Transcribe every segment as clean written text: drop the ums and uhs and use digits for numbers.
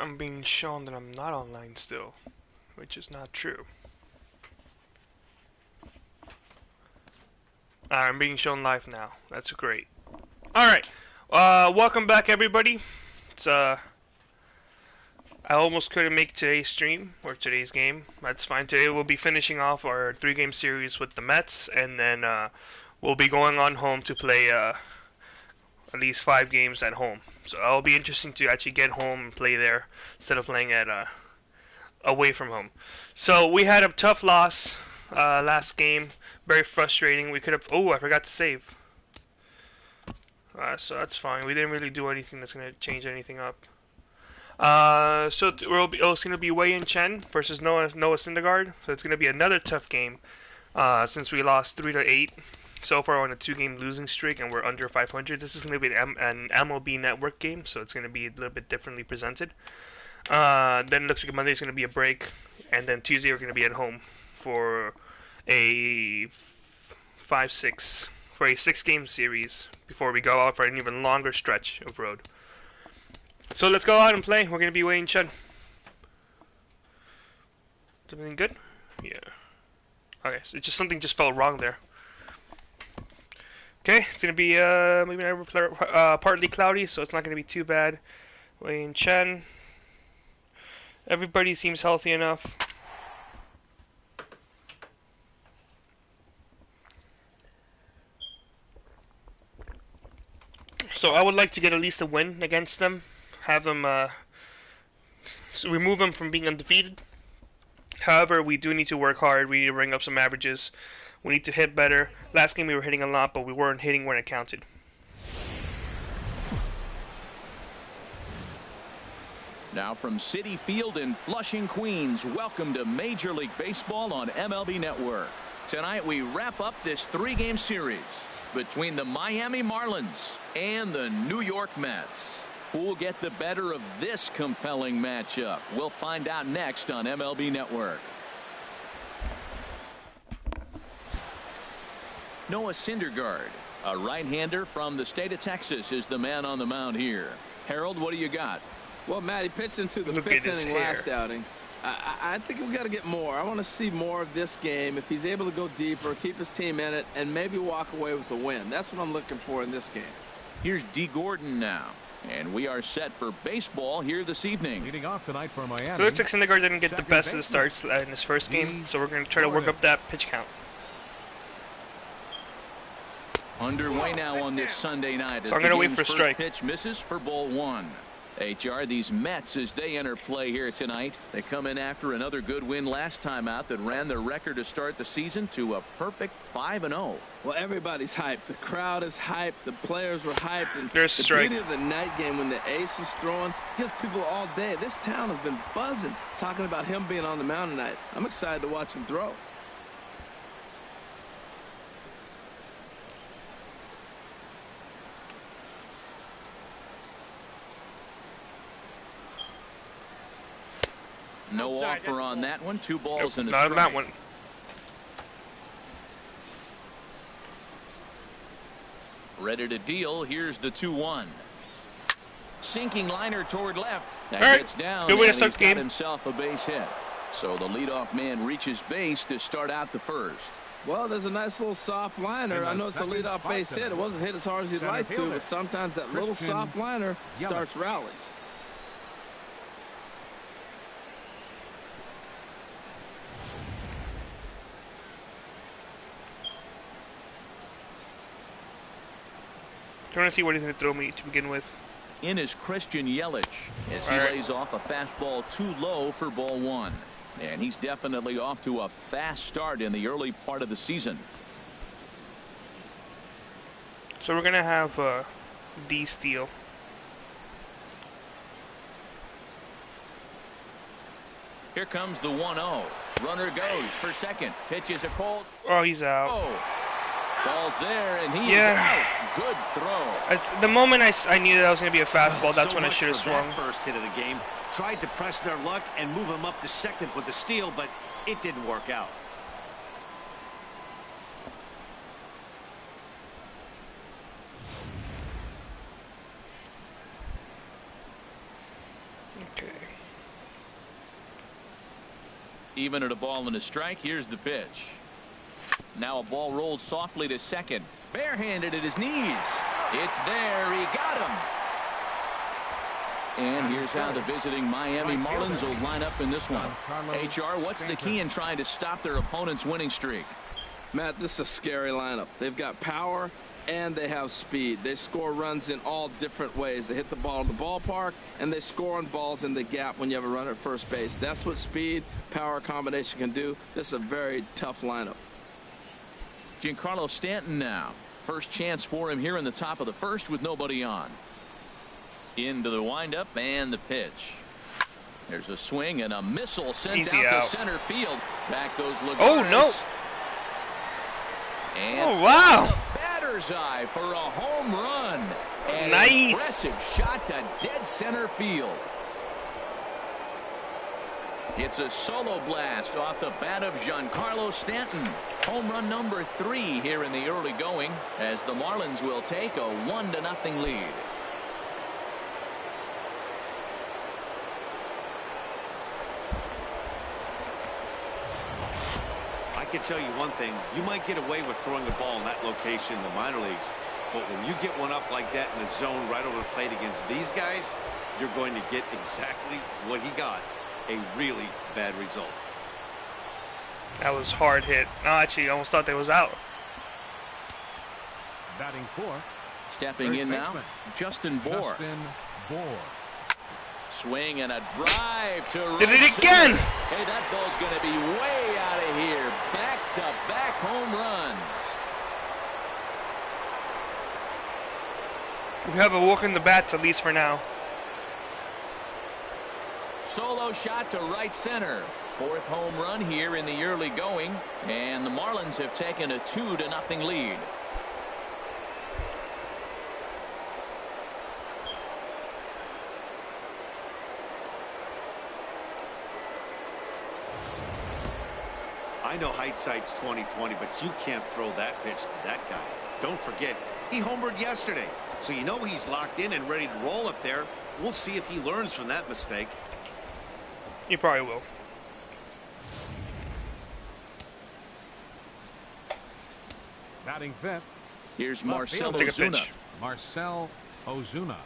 I'm being shown that I'm not online still, which is not true. I'm being shown live now. That's great. Alright, welcome back everybody. It's I almost couldn't make today's stream, or today's game. That's fine. Today we'll be finishing off our 3-game series with the Mets, and then we'll be going on home to play at least 5 games at home. So it'll be interesting to actually get home and play there, instead of playing at away from home. So we had a tough loss last game. Very frustrating. We could have... Oh, I forgot to save. So that's fine. We didn't really do anything that's going to change anything up. It's going to be Wei and Chen versus Noah Syndergaard. So it's going to be another tough game since we lost 3-8 so far on a 2-game losing streak, and we're under 500. This is going to be an MLB network game, so it's going to be a little bit differently presented. Then it looks like Monday's going to be a break, and then Tuesday we're going to be at home for a 6-game series before we go out for an even longer stretch of road. So let's go out and play. We're going to be Wei and Chen. Is everything good? Yeah. Okay, so something just felt wrong there. Okay, it's going to be maybe partly cloudy, so it's not going to be too bad. Wei and Chen. Everybody seems healthy enough. So I would like to get at least a win against them. Have them remove them from being undefeated. However, we do need to work hard. We need to bring up some averages. We need to hit better. Last game we were hitting a lot, but we weren't hitting when it counted. Now from Citi Field in Flushing, Queens, welcome to Major League Baseball on MLB Network. Tonight we wrap up this 3-game series between the Miami Marlins and the New York Mets. Who will get the better of this compelling matchup? We'll find out next on MLB Network. Noah Syndergaard, a right-hander from the state of Texas, is the man on the mound here. Harold, what do you got? Well, Matt, he pitched into the 5th inning last outing. I think we've got to get more. I want to see more of this game. If he's able to go deeper, keep his team in it, and maybe walk away with a win. That's what I'm looking for in this game. Here's D. Gordon now. And we are set for baseball here this evening. Leading off tonight for Miami. So it looks like Syndergaard didn't get the best of the starts in his first game, so we're going to try to work up that pitch count. Underway now on this Sunday night. So I'm going to wait for a strike. Pitch misses for ball 1. HR, these Mets, as they enter play here tonight, they come in after another good win last time out that ran their record to start the season to a perfect 5-0. Well, everybody's hyped. The crowd is hyped. The players were hyped. And there's the beauty of the night game when the ace is throwing gives people all day. This town has been buzzing talking about him being on the mound tonight. I'm excited to watch him throw. No offer on that one. 2 balls and a strike. Not on that one. Ready to deal. Here's the 2-1. Sinking liner toward left. That gets down. Good way to and start he's the game. Got himself a base hit. So the leadoff man reaches base to start out the first. Well, there's a nice little soft liner. I know it's a leadoff base hit. It wasn't hit as hard as you'd like to, but sometimes that little soft liner starts rallies. I want to see what he's going to throw me to begin with. In is Christian Yelich as he lays off a fastball too low for ball 1. And he's definitely off to a fast start in the early part of the season. So we're going to have D steal. Here comes the 1-0. Runner goes for second. Pitches a cold. Oh, he's out. Oh. Ball's there, and he is out. Good throw. The moment I knew that was going to be a fastball, that's when I should have swung. First hit of the game. Tried to press their luck and move him up to second with the steal, but it didn't work out. Okay. Even at a ball and a strike, here's the pitch. Now a ball rolled softly to second. Barehanded at his knees. It's there. He got him. And here's how the visiting Miami Marlins will line up in this one. HR, what's the key in trying to stop their opponent's winning streak? Matt, this is a scary lineup. They've got power and they have speed. They score runs in all different ways. They hit the ball in the ballpark and they score on balls in the gap when you have a runner at first base. That's what speed, power combination can do. This is a very tough lineup. Giancarlo Stanton now. First chance for him here in the top of the first with nobody on. Into the windup and the pitch. There's a swing and a missile sent out to center field. Back goes Lagares. Oh no! And oh wow! The batter's eye for a home run. And nice. An impressive shot to dead center field. It's a solo blast off the bat of Giancarlo Stanton. Home run number 3 here in the early going as the Marlins will take a 1-0 lead. I can tell you one thing. You might get away with throwing a ball in that location in the minor leagues, but when you get one up like that in the zone right over the plate against these guys, you're going to get exactly what he got. A really bad result. That was hard hit. No, actually, I almost thought they was out. Batting 4. Stepping in now, Justin Bour. Swing and a drive to right. Did it again! Center. Hey, that ball's going to be way out of here. Back-to-back home runs. We have a walk in the bats, at least for now. Solo shot to right center. 4th home run here in the early going, and the Marlins have taken a 2-0 lead. I know hindsight's 20/20, but you can't throw that pitch to that guy. Don't forget, he homered yesterday, so you know he's locked in and ready to roll up there. We'll see if he learns from that mistake. You probably will. Batting 5th. Here's Marcell Take a Ozuna. pitch. Marcell Ozuna.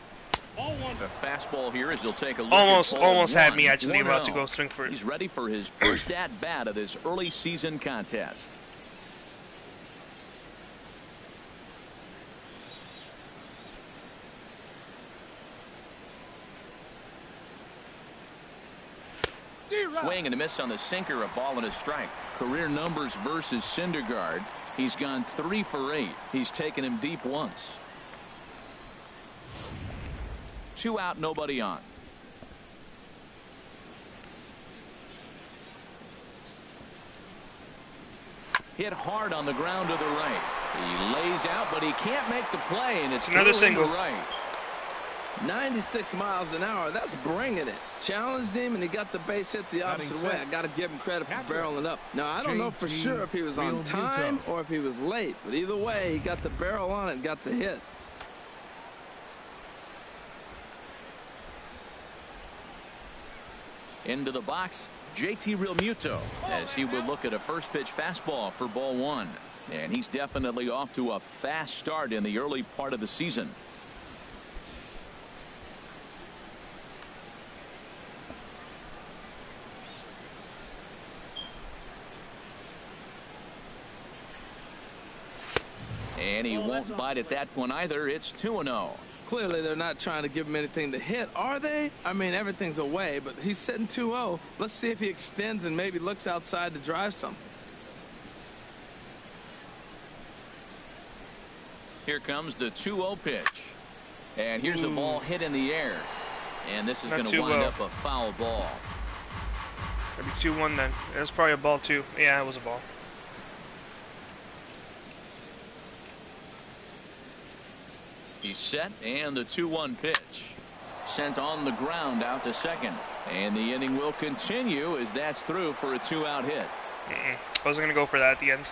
The fastball here as he'll take a look. Almost had me actually about to go swing for it. He's ready for his first at bat of this early season contest. Swing and a miss on the sinker, a ball and a strike. Career numbers versus Syndergaard. He's gone 3 for 8. He's taken him deep once. 2 out, nobody on. Hit hard on the ground to the right. He lays out, but he can't make the play, and it's another single. Right. 96 miles an hour. That's bringing it. Challenged him, and he got the base hit the opposite way. I got to give him credit for barreling up. Now, I don't know for sure if he was on time or if he was late, but either way, he got the barrel on it and got the hit. Into the box, JT Realmuto, as he will look at a first pitch fastball for ball 1. And he's definitely off to a fast start in the early part of the season. And he won't bite at that one either. It's 2-0. Clearly, they're not trying to give him anything to hit, are they? I mean, everything's away, but he's sitting 2-0. Let's see if he extends and maybe looks outside to drive something. Here comes the 2-0 pitch. And here's a ball hit in the air. And this is going to wind up a foul ball. Maybe 2-1 then. It was probably a ball too. Yeah, it was a ball. He's set, and the 2-1 pitch. Sent on the ground out to second. And the inning will continue as that's through for a 2-out hit. I wasn't going to go for that at the end.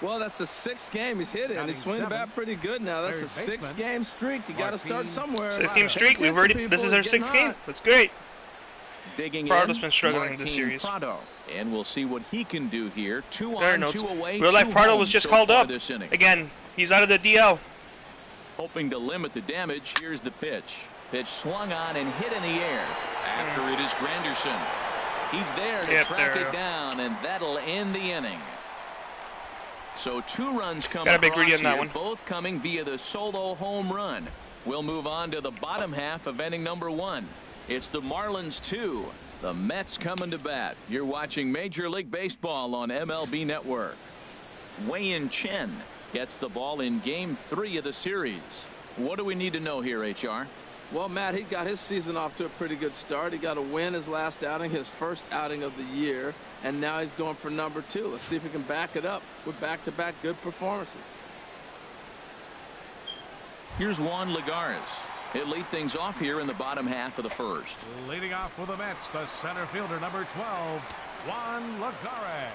Well, that's the 6th game he's hit it, and he's swinging the bat pretty good now. That's a 6-game streak. You got to start somewhere. 6-game streak. We've already. This is our 6th game. That's great. digging Prado's in, been struggling Martin this series. Prado. And we'll see what he can do here. 2 There, on, no, 2 away. real life Prado was just called up. This inning. Again, he's out of the DL. Hoping to limit the damage. Here's the pitch. Pitch swung on and hit in the air. After it is Granderson. He's there to track it down, and that'll end the inning. So 2 runs come across here, both coming via the solo home run. We'll move on to the bottom half of inning number 1. It's the Marlins 2. The Mets coming to bat. You're watching Major League Baseball on MLB Network. Wei-Yin Chen gets the ball in game 3 of the series. What do we need to know here, HR? Well, Matt, he got his season off to a pretty good start. He got a win his last outing, his first outing of the year, and now he's going for number 2. Let's see if he can back it up with back-to-back good performances. Here's Juan Lagares. He'll lead things off here in the bottom half of the first. Leading off for the Mets, the center fielder, number 12, Juan Lagares.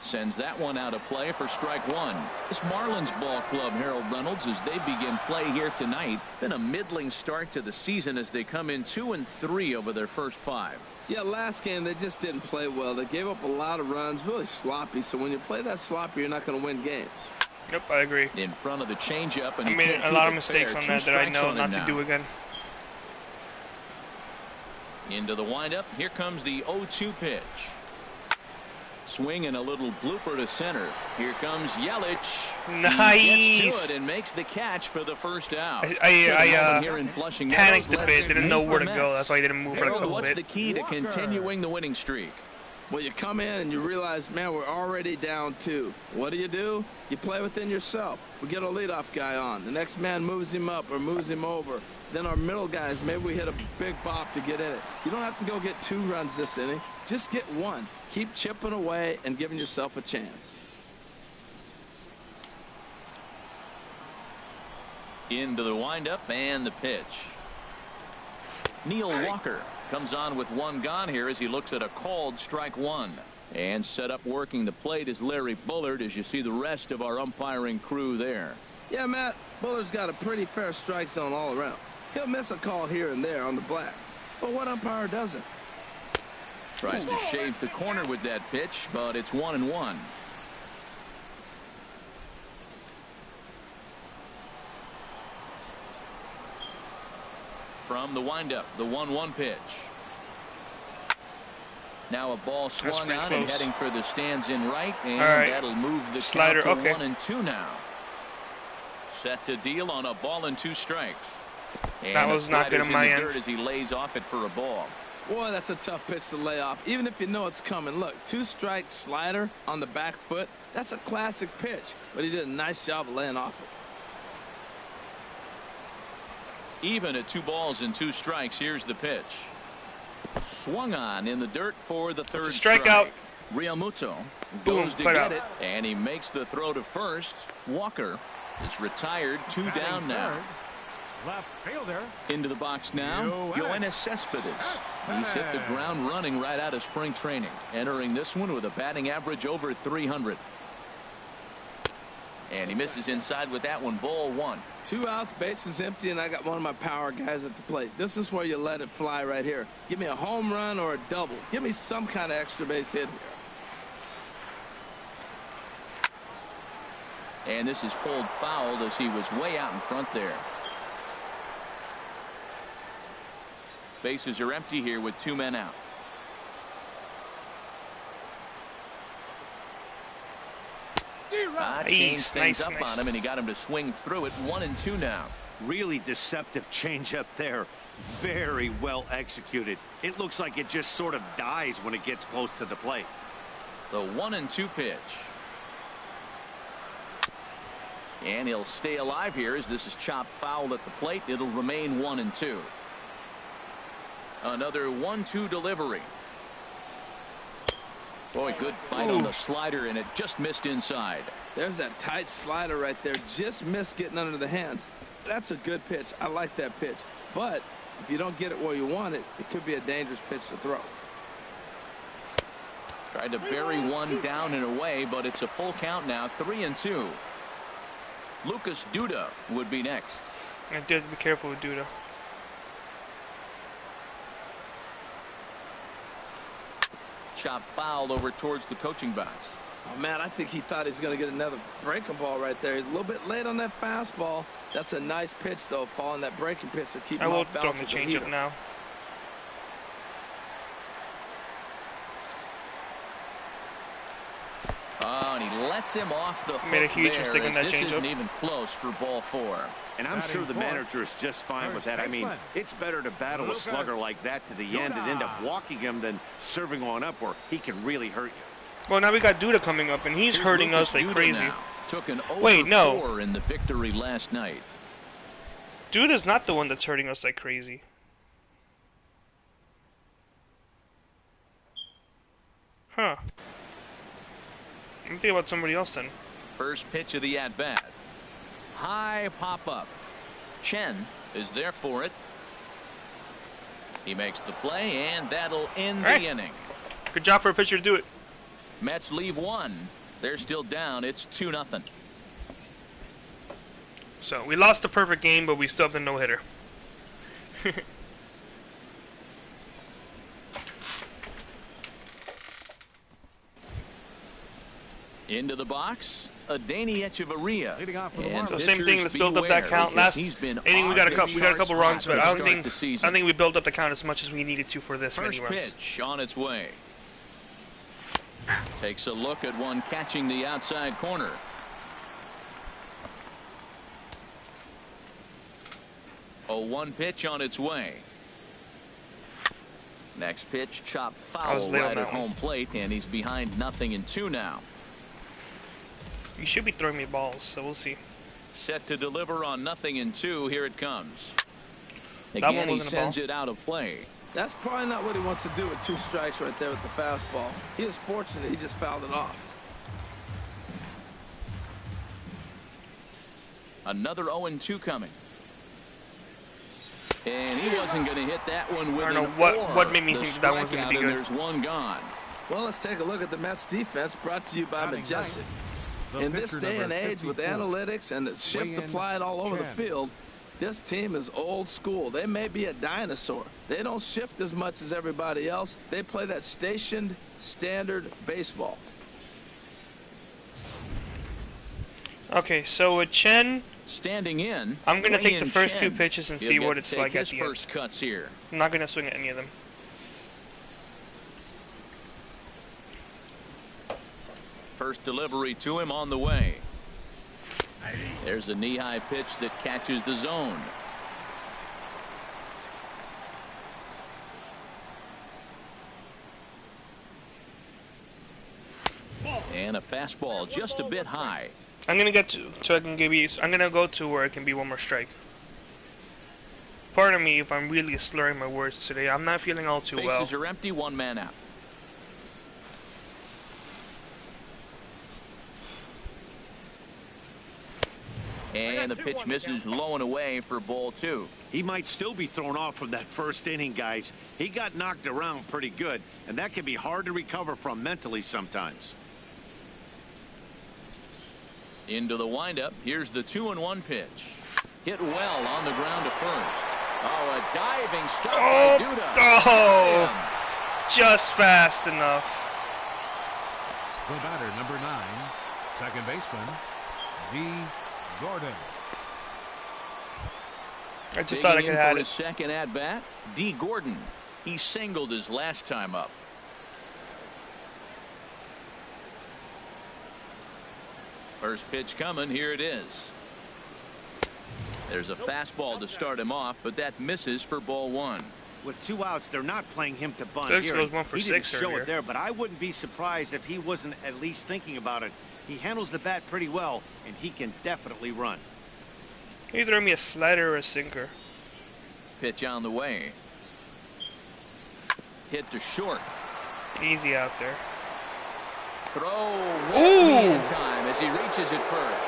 Sends that one out of play for strike 1. This Marlins ball club, Harold Reynolds, as they begin play here tonight. Been a middling start to the season as they come in 2-3 over their first 5. Yeah, last game they just didn't play well. They gave up a lot of runs, really sloppy. So when you play that sloppy, you're not going to win games. Yep, I agree. In front of the changeup, and I made a lot of mistakes on that I know not to do again. Into the windup. Here comes the 0-2 pitch. Swing and a little blooper to center. Here comes Yelich. Nice. He gets to it and makes the catch for the first out. I panicked a bit. Didn't know where to go. That's why I didn't move for a little bit. What's the key to continuing the winning streak? Well, you come in and you realize, man, we're already down 2. What do? You play within yourself. We get a leadoff guy on. The next man moves him up or moves him over. Then our middle guys, maybe we hit a big bop to get in it. You don't have to go get 2 runs this inning. Just get 1. Keep chipping away and giving yourself a chance. Into the windup and the pitch. Neil Walker comes on with 1 gone here as he looks at a called strike 1. And set up working the plate is Larry Bullard as you see the rest of our umpiring crew there. Yeah, Matt, Bullard's got a pretty fair strike zone all around. He'll miss a call here and there on the black. But what umpire doesn't? Tries to shave the corner with that pitch, but it's 1-1. From the windup, the 1-1 pitch. Now a ball swung on and heading for the stands in right, and that'll move the count to 1-2 now. Set to deal on a ball and 2 strikes. And that was not good on my end. As he lays off it for a ball. Boy, that's a tough pitch to lay off, even if you know it's coming. Look, 2-strike slider on the back foot. That's a classic pitch, but he did a nice job of laying off it. Even at 2 balls and 2 strikes, here's the pitch. Swung on in the dirt for the 3rd strikeout. Realmuto goes to get it, and he makes the throw to first. Walker is retired, 2 down now. Left fielder. Into the box now, Yoenis Cespedes. He's hit the ground running right out of spring training. Entering this one with a batting average over 300. And he misses inside with that one, ball 1. 2 outs, bases empty, and I got one of my power guys at the plate. This is where you let it fly right here. Give me a home run or a double. Give me some kind of extra base hit here. And this is pulled foul as he was way out in front there. Bases are empty here with 2 men out. Changed things up on him, and he got him to swing through it. 1-2 now. Really deceptive changeup there. Very well executed. It looks like it just sort of dies when it gets close to the plate. The 1-2 pitch. And he'll stay alive here as this is chopped foul at the plate. It'll remain 1-2. Another 1-2 delivery. Boy, good bite on the slider, and it just missed inside. There's that tight slider right there. Just missed getting under the hands. That's a good pitch. I like that pitch. But if you don't get it where you want it, it could be a dangerous pitch to throw. Tried to bury one down and away, but it's a full count now, 3-2. Lucas Duda would be next. I did be careful with Duda. Chop foul over towards the coaching box. Oh, man, I think he thought he was going to get another breaking ball right there. He's a little bit late on that fastball. That's a nice pitch, though, following that breaking pitch to keep him off balance. I will throw him the changeup now. Oh, and he lets him off the hook. Made a huge there, mistake on that this changeup. isn't even close for ball 4. And I'm sure the manager is just fine with that. I mean, it's better to battle a slugger like that to the end and end up walking him than serving one up where he can really hurt you. Well, now we got Duda coming up, and he's hurting us like crazy. Took an Wait, no. 0-4 in the victory last night. Duda's not the one that's hurting us like crazy. Huh. I'm thinking about somebody else then. First pitch of the at-bat. High pop-up. Chen is there for it. He makes the play, and that'll end the inning. Good job for a pitcher to do it. Mets leave 1. They're still down. It's 2-0. So we lost the perfect game, but we still have the no-hitter. Into the box, Adeiny Echeverria. So same thing. Let's build up that count. Last inning we got a couple runs, but I don't think we built up the count as much as we needed to for this many runs. First pitch on its way. Takes a look at one catching the outside corner. A 1 pitch on its way. Next pitch, chop foul right at home plate, and he's behind 0-2 now. You should be throwing me balls, so we'll see. Set to deliver on 0-2. Here it comes. Again, he sends it out of play. That's probably not what he wants to do with 2 strikes right there with the fastball. He is fortunate he just fouled it off. Another 0-2 coming. And he wasn't going to hit that one with I don't know what made me think that one's going to be good. There's one gone. Well, let's take a look at the Mets defense, brought to you by Majestic. In this day and age with analytics and the shift applied all over the field, this team is old school. They may be a dinosaur. They don't shift as much as everybody else. They play that stationed standard baseball. Okay, so with Chen standing in, I'm going to take the first 2 pitches and see what it's like at the end. First cuts here. I'm not going to swing at any of them. First delivery to him on the way. There's a knee-high pitch that catches the zone. And a fastball just a bit high. I'm gonna get to so I can give you. I'm gonna go to where it can be 1 more strike. Pardon me if I'm really slurring my words today. I'm not feeling all too well. Bases are empty. 1 man out. And the pitch misses low and away for ball 2. He might still be thrown off from that first inning, guys. He got knocked around pretty good, and that can be hard to recover from mentally sometimes. Into the windup. Here's the 2-1 pitch. Hit well on the ground to first. Oh, a diving stop by Duda. Oh, just fast enough. The batter, number 9, second baseman, D. Gordon. I just thought I could have his second at bat. D. Gordon. He singled his last time up. First pitch coming. Here it is. There's a fastball to start him off, but that misses for ball 1. With 2 outs, they're not playing him to bunt here. He didn't show it there, but I wouldn't be surprised if he wasn't at least thinking about it. He handles the bat pretty well, and he can definitely run. Can you throw me a slider or a sinker? Pitch on the way. Hit to short. Easy out there. Throw in time as he reaches it first.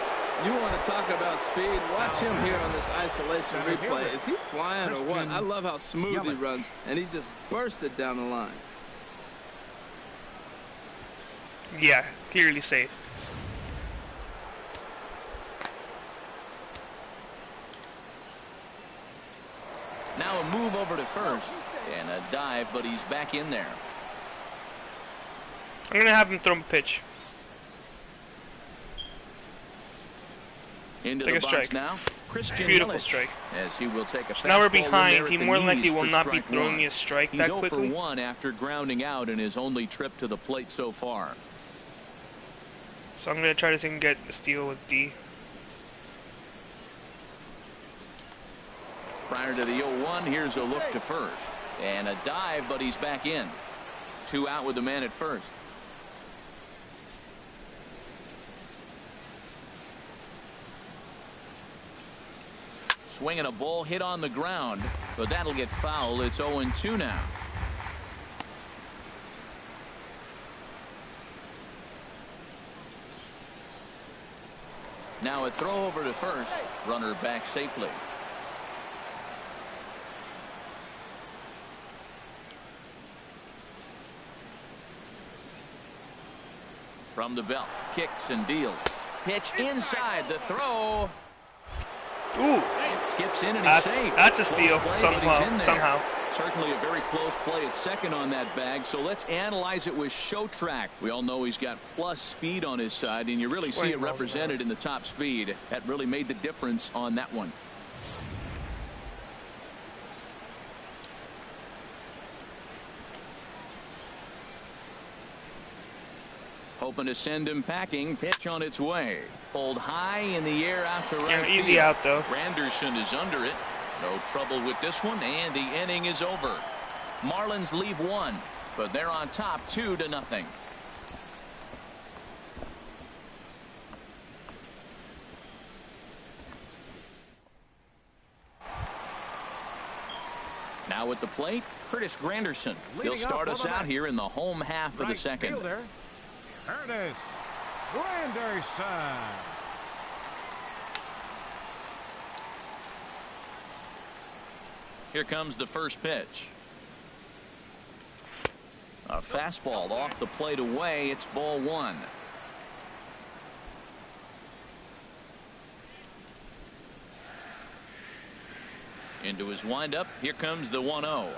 You want to talk about speed? Watch him here on this isolation replay. Is he flying or what? I love how smooth he runs, and he just bursted down the line. Yeah, clearly safe. Now a move over to first and a dive, but he's back in there. I'm gonna have him throw a pitch. Into Take the a box strike. now. Christian Beautiful Yelich, strike. as he will take a So now we're fastball in behind. there He at the more than likely knees will for not be strike throwing one. me a strike He's that 0 quickly. for 1 after grounding out in his only trip to the plate so far. So I'm gonna try to see if I can get the steal with D. Prior to the 0-1, here's a look to first. And a dive, but he's back in. 2 out with the man at first. Swinging a ball hit on the ground, but that'll get foul. It's 0-2 now. Now a throw over to first. Runner back safely. From the belt, kicks and deals. Pitch inside, the throw. Ooh, It skips in and he's safe. that's a Close steal play, but he's in there. somehow. Certainly a very close play at second on that bag. So let's analyze it with show track. We all know he's got plus speed on his side, and you really see 20 it miles an represented in the top speed. That really made the difference on that one. Hoping to send him packing. Pitch on its way. Pulled high in the air out to right Yeah, easy field. out though. Granderson is under it. No trouble with this one, and the inning is over. Marlins leave 1, but they're on top 2-0. Now at the plate, Curtis Granderson. He'll start us out here in the home half of the second. Fielder, Curtis Granderson. Here comes the first pitch. A fastball off the plate away. It's ball 1. Into his windup. Here comes the 1-0.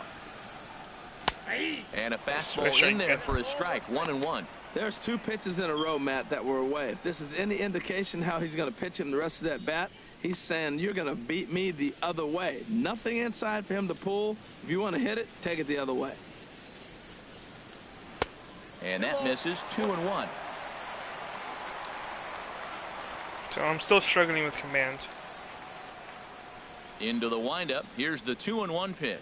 And a fastball in there for a strike. 1-1. There's 2 pitches in a row, Matt, that were away. If this is any indication how he's going to pitch him the rest of that bat, he's saying you're going to beat me the other way. Nothing inside for him to pull. If you want to hit it, take it the other way. And that misses. 2-1. So I'm still struggling with command. Into the windup. Here's the 2-1 pitch.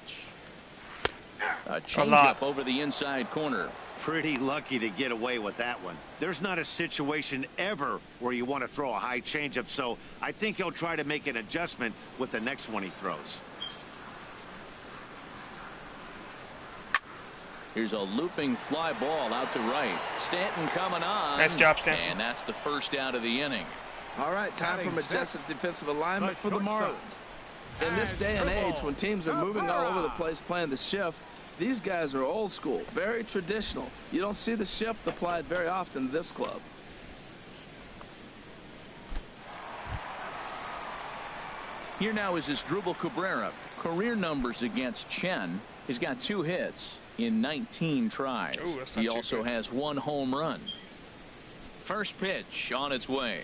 A changeup over the inside corner. Pretty lucky to get away with that one. There's not a situation ever where you want to throw a high changeup, so I think he'll try to make an adjustment with the next one he throws. Here's a looping fly ball out to right. Stanton coming on. Nice job, Stanton. And that's the first out of the inning. All right, time for majestic defensive alignment for the Marlins. In this day and age, when teams are moving all over the place playing the shift, these guys are old school, very traditional. You don't see the shift applied very often to this club. Here now is Asdrubal Cabrera. Career numbers against Chen. He's got 2 hits in 19 tries. Ooh, that's not He too also good. has 1 home run. First pitch on its way.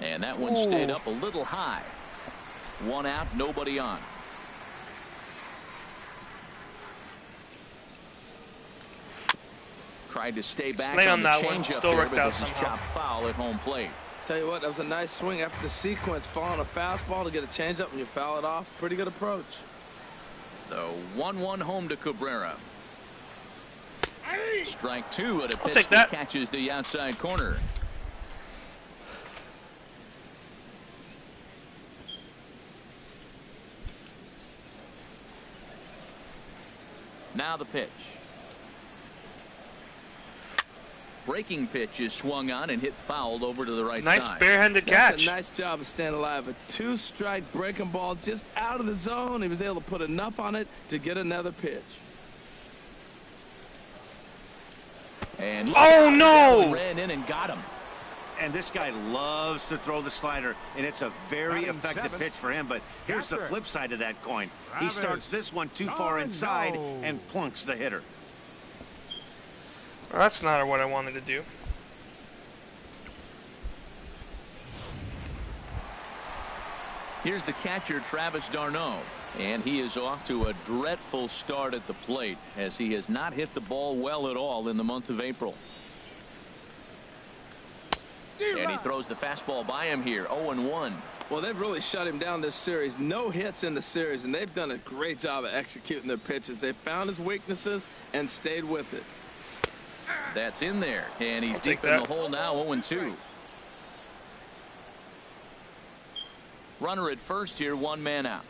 And that one stayed up a little high. 1 out, nobody on. Tried to stay back Late on on the that one. changeup Still there, worked but out this is somehow. chopped foul at home plate. Tell you what, that was a nice swing after the sequence, following a fastball to get a changeup and you foul it off. Pretty good approach. The 1-1 home to Cabrera. Strike 2 at a I'll pitch take that that. catches the outside corner. Now the pitch. Breaking pitch is swung on and hit fouled over to the right Nice side. barehanded That's catch. a nice job of staying alive. A 2-strike breaking ball just out of the zone. He was able to put enough on it to get another pitch. And Oh, no! Ran in and got him. And this guy loves to throw the slider, and it's a very effective pitch for him. But here's the flip side of that coin. He starts this one too far inside and plunks the hitter. Well, that's not what I wanted to do. Here's the catcher, Travis d'Arnaud, and he is off to a dreadful start at the plate as he has not hit the ball well at all in the month of April. And he throws the fastball by him here, 0-1. Well, they've really shut him down this series. No hits in the series, and they've done a great job of executing their pitches. They found his weaknesses and stayed with it. That's in there, and he's deep in the hole now, 0-2. Runner at first here, 1 man out.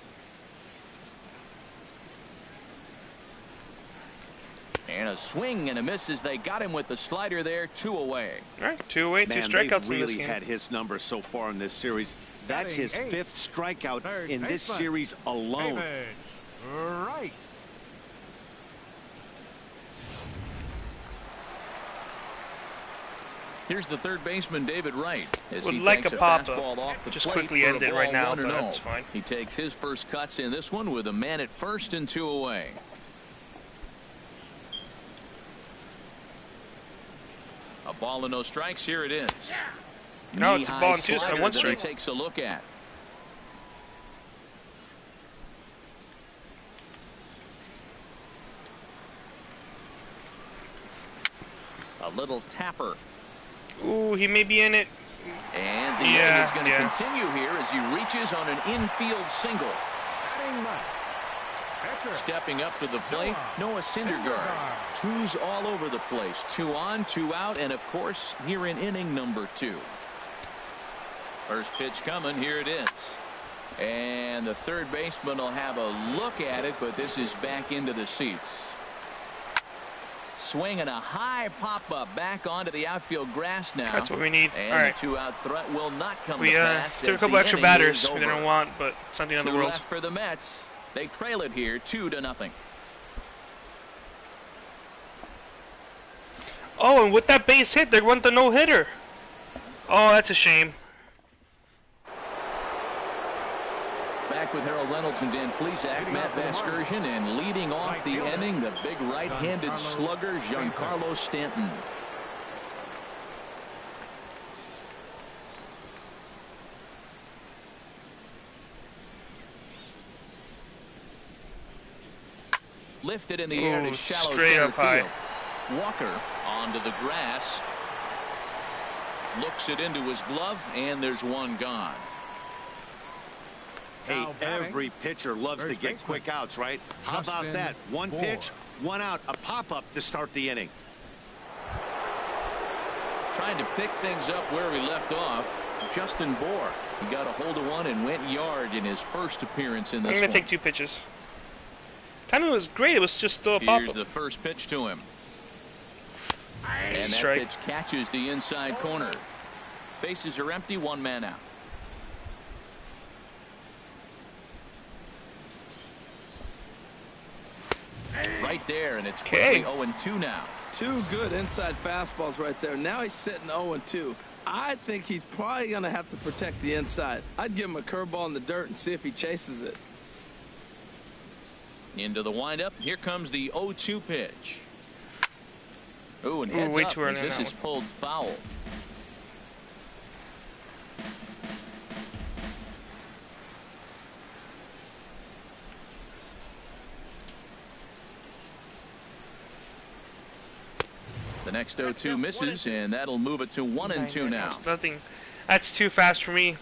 And a swing and a miss as they got him with the slider there, 2 away. All right, 2 away, 2 strikeouts really in this game. Had his number so far in this series. That's his 5th strikeout in this series alone. David Wright. Here's the third baseman, David Wright, as Would he like takes a a pop-up. fastball off the Just plate quickly for end a it right ball, now, 1-0. but that's fine. He takes his first cuts in this one with a man at first and 2 away. A ball and no strikes. Here it is. No, it's a ball and 2, Knee-high and 1 slider that he strike. takes a look at. A little tapper. Ooh, he may be in it. And the inning is going to continue here as he reaches on an infield single. Stepping up to the plate, Noah Syndergaard. 2's all over the place. 2 on, 2 out, and of course, here in inning number 2. First pitch coming, here it is. And the third baseman will have a look at it, but this is back into the seats. Swinging a high pop-up back onto the outfield grass now. That's what we need. And all right. the 2-out threat will not come We to pass. took a as couple the extra inning batters is we over. didn't want, but something on the 2 world. left for the Mets. They trail it here 2-0. Oh, and with that base hit, they went the no-hitter. Oh, that's a shame. Back with Harold Reynolds and Dan Plesac, Matt Vasgersian, and leading off the inning, the big right-handed slugger, Giancarlo Stanton. Lifted in the air to shallow straight center up high. field. Walker onto the grass. Looks it into his glove, and there's 1 gone. Hey, every pitcher loves to get quick outs, right? How about that? 1 pitch, 1 out, a pop-up to start the inning. Trying to pick things up where he left off, Justin Bour. He got a hold of one and went yard in his first appearance in this I'm going to take 2 pitches. Timing was great. It was just still a pop-up. Here's the first pitch to him. And that Strike. pitch catches the inside corner. Bases are empty, 1 man out. Right there, and it's quickly 0-2 now. 2 good inside fastballs right there. Now he's sitting 0-2. I think he's probably going to have to protect the inside. I'd give him a curveball in the dirt and see if he chases it. Into the windup. Here comes the 0-2 pitch. Ooh, and heads way up too early as on this that is pulled foul. The next 0-2 misses, and that'll move it to 1-2 now. Nothing. That's too fast for me.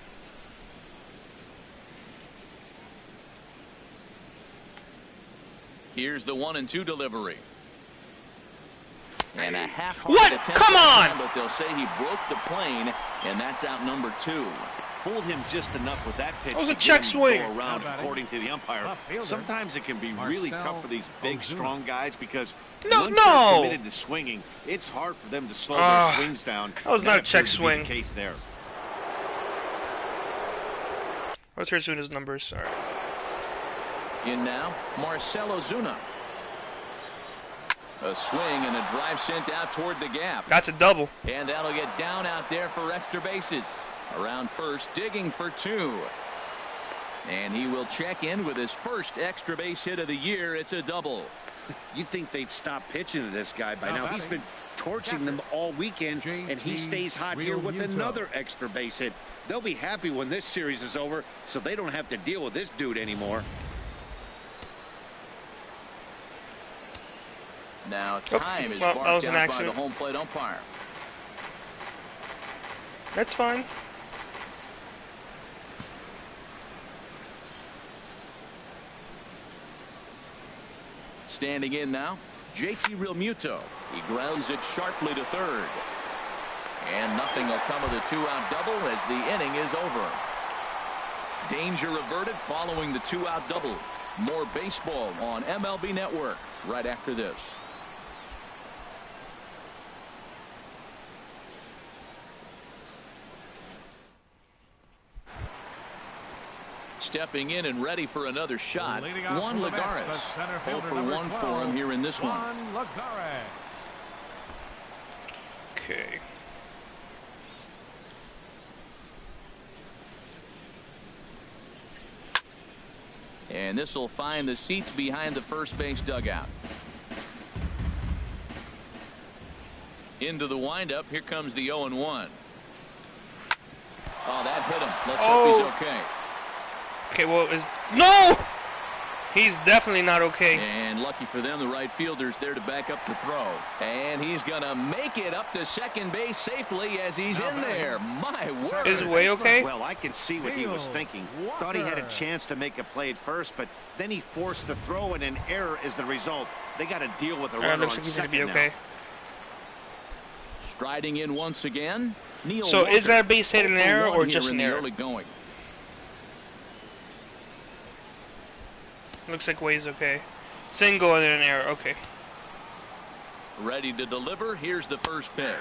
Here's the 1-2 delivery. And a What? Come on! But they'll say he broke the plane, and that's out number 2. Fooled him just enough with that pitch. That was a to check get him to swing. Go around, according to the umpire. Sometimes it can be really tough for these big, strong guys because once they're committed to swinging, it's hard for them to slow their swings down. That was not a check appears to be swing. the case there. Let's hear his numbers. All right. In now, Marcell Ozuna. A swing and a drive sent out toward the gap. That's a double. And that'll get down out there for extra bases. Around first, digging for 2. And he will check in with his first extra base hit of the year. It's a double. You'd think they'd stop pitching to this guy by now. He's been torching them all weekend, and he stays hot here with another extra base hit. They'll be happy when this series is over, so they don't have to deal with this dude anymore. Now time is that marked was an out by accident. the home plate umpire. That's fine. Standing in now, JT Realmuto. He grounds it sharply to third. And nothing will come of the 2-out double as the inning is over. Danger averted following the 2-out double. More baseball on MLB Network right after this. Stepping in and ready for another shot, Juan Lagares. 0 for 1 for him here in this one. Okay. And this will find the seats behind the first base dugout. Into the windup. Here comes the 0-1. Oh, that hit him. Let's hope he's okay. Okay, well, no! He's definitely not okay. And lucky for them, the right fielder's there to back up the throw. And he's going to make it up to second base safely as he's in there. My word. Is Way okay? Well, I can see what he was thinking. Thought he had a chance to make a play at first, but then he forced the throw, and an error is the result. They got to deal with the runner looks on like he's going to second be okay. now. Striding in once again, Neil So Walker. is that base hit an error or just an error? Early going. Looks like Way's okay. Single and then an error. Okay. Ready to deliver. Here's the first pitch.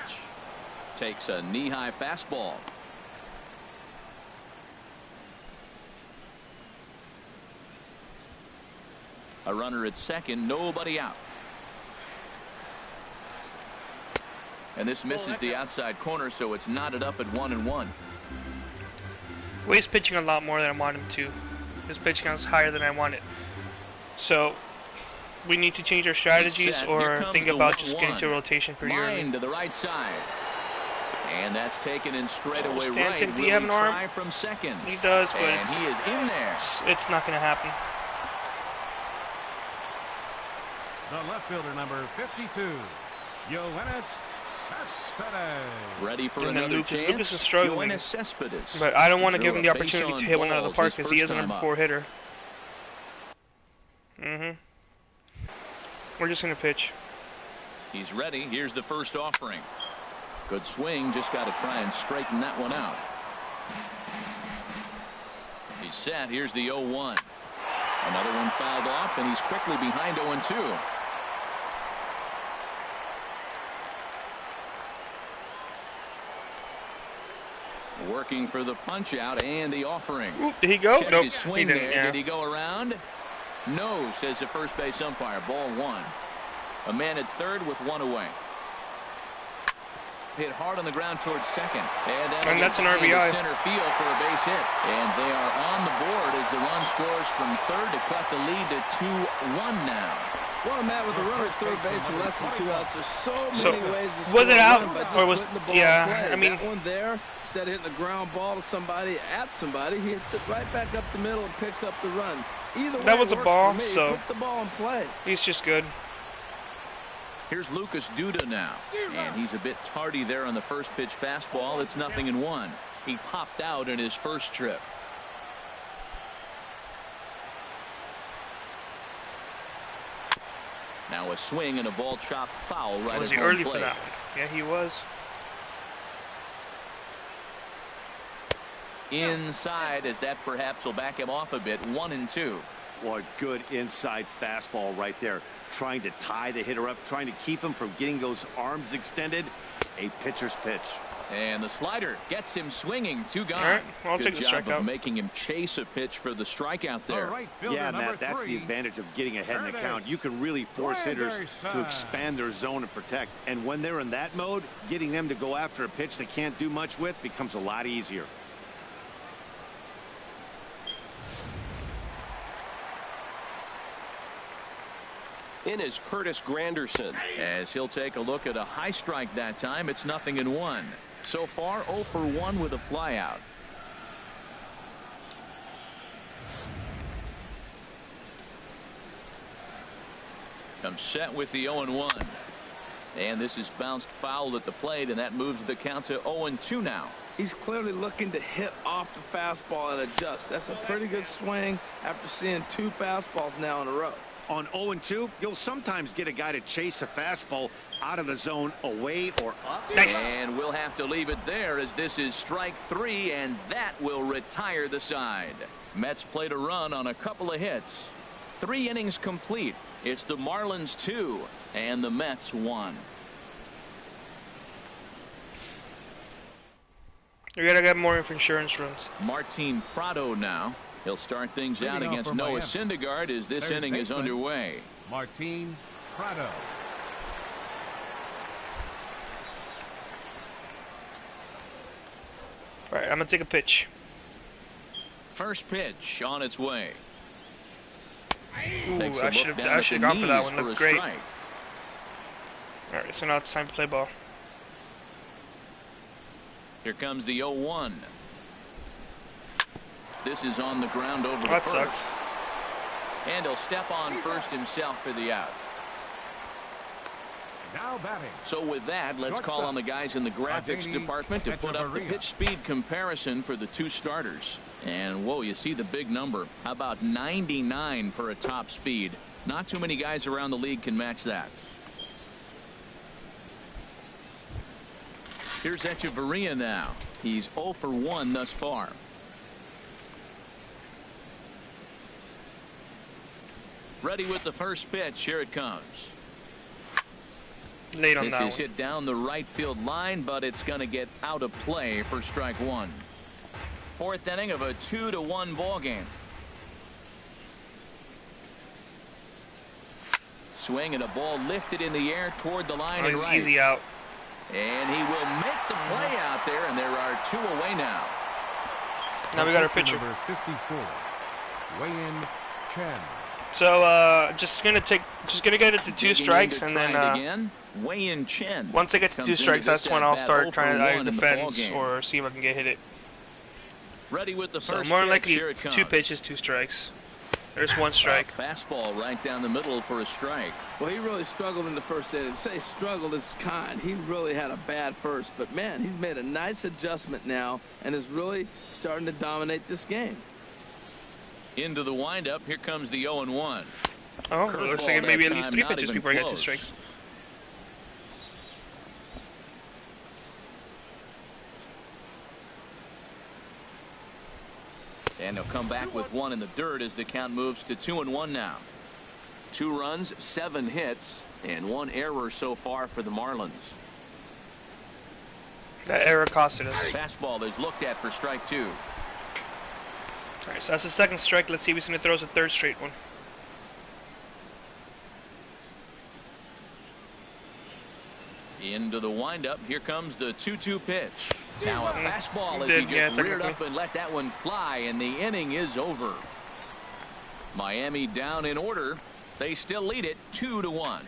Takes a knee-high fastball. A runner at second, nobody out. And this misses the outside corner, so it's knotted up at 1-1. Way's pitching a lot more than I want him to. His pitch count's higher than I want it. So we need to change our strategies or think about just getting to rotation pretty early. To the right side. And that's taken in straightaway right. Stanton, do you have an arm? Try from second. He does, but and he is in there. It's not going to happen. The left fielder, number 52, Yoenis Cespedes. Ready for And then another chance. Lucas is struggling. Yoenis Cespedes. But I don't want to Threw give him a the base opportunity on to hit one out of the balls park his because he is a first number time 4 up. hitter. We're just going to pitch. He's ready. Here's the first offering. Good swing. Just got to try and straighten that one out. He's set. Here's the 0-1. Another one fouled off, and he's quickly behind 0-2. Working for the punch out and the offering. Ooh, did he go? Check Nope. his swing He didn't. there. Yeah. Did he go around? No, says the first base umpire. Ball 1. A man at third with 1 away. Hit hard on the ground towards second. And that's an RBI. Center field for a base hit. And they are on the board as the run scores from third to cut the lead to 2-1 now. Well, Matt, with the runner at third base and less than 2 outs, there's so many ways to was score it a out run by just or was putting the ball yeah? in play. I mean, that one there, instead of hitting a ground ball to somebody at somebody, he hits it right back up the middle and picks up the run. Either way, that was a works ball, for me. so Put the ball in play. he's just good. Here's Lucas Duda now, and he's a bit tardy there on the first pitch fastball. It's 0-1. He popped out in his first trip. Now a swing and a ball chopped foul right Was at he home early plate. for that? Yeah, he was. Inside, as that perhaps will back him off a bit. 1-2. What good inside fastball right there. Trying to tie the hitter up, trying to keep him from getting those arms extended. A pitcher's pitch. And the slider gets him swinging. 2 gone. All right, I'll Good take the job strikeout. of making him chase a pitch for the strikeout The there. right fielder, Yeah, number Matt, that's the 3. advantage of getting ahead in the There it count. is. You can really force hitters to Anderson. expand their zone and protect. And when they're in that mode, getting them to go after a pitch they can't do much with becomes a lot easier. In is Curtis Granderson. As he'll take a look at a high strike that time. It's 0-1. So far 0 for 1 with a flyout. Comes set with the 0-1. And this is bounced foul at the plate, and that moves the count to 0-2 now. He's clearly looking to hit off the fastball and adjust. That's a pretty good swing after seeing 2 fastballs now in a row. On 0-2, you'll sometimes get a guy to chase a fastball out of the zone away or up. Nice. And we'll have to leave it there as this is strike 3, and that will retire the side. Mets played a run on a couple of hits. 3 innings complete. It's the Marlins 2 and the Mets 1. We gotta get more insurance runs. Martin Prado now. He'll start things out Leading off against for Noah Miami. Syndergaard as this Third inning is baseman. underway. Martin Prado. All right, I'm gonna take a pitch. First pitch on its way. Ooh, Takes a I look should down have at actually the gone for that knees one. for a Looked great. strike. All right, so now it's time to play ball. Here comes the 0-1. This is on the ground over the That first. sucks. And he'll step on first himself for the out. Now batting. So with that, let's call on the guys in the graphics Martini department to put up the Echeverria. pitch speed comparison for the 2 starters. And whoa, you see the big number. How about 99 for a top speed? Not too many guys around the league can match that. Here's Echeverria now. He's 0 for 1 thus far. Ready with the first pitch. Here it comes. Late on This that is one. hit down the right field line, but it's going to get out of play for strike 1. 4th inning of a 2-1 ball game. Swing and a ball lifted in the air toward the line Oh, and he's right. easy out. And he will make the play out there, and there are 2 away now. Now we got our Pitcher pitcher. number 54. Wei-In Chen. So just gonna get it to 2 Digging in strikes, to and try then it again. Wei-In Chen. once I get to comes 2 into strikes, this that's when I'll at-bat start 0 trying for to either 1 in the defend ballgame. or see if I can get hit it. Ready with the So first more pitch. likely Here it comes. 2 pitches, 2 strikes. There's 1 strike. A fastball right down the middle for a strike. Well, he really struggled in the first inning. To say struggled is kind. He really had a bad first. But, man, he's made a nice adjustment now and is really starting to dominate this game. Into the windup. Here comes the 0-1. Oh, it looks like it Curveball maybe that at least time, 3 not pitches even before I get 2 close. strikes. And he'll come back with 1 in the dirt as the count moves to 2-1 now. 2 runs, 7 hits, and 1 error so far for the Marlins. That error costed us. Fastball is looked at for strike 2. All right, so that's the 2nd strike. Let's see if he's gonna throw us a 3rd straight one. Into the windup. Here comes the 2-2 pitch. Now a fastball as Did, he just yeah, reared technically. up and let that one fly, and the inning is over. Miami down in order. They still lead it 2-1.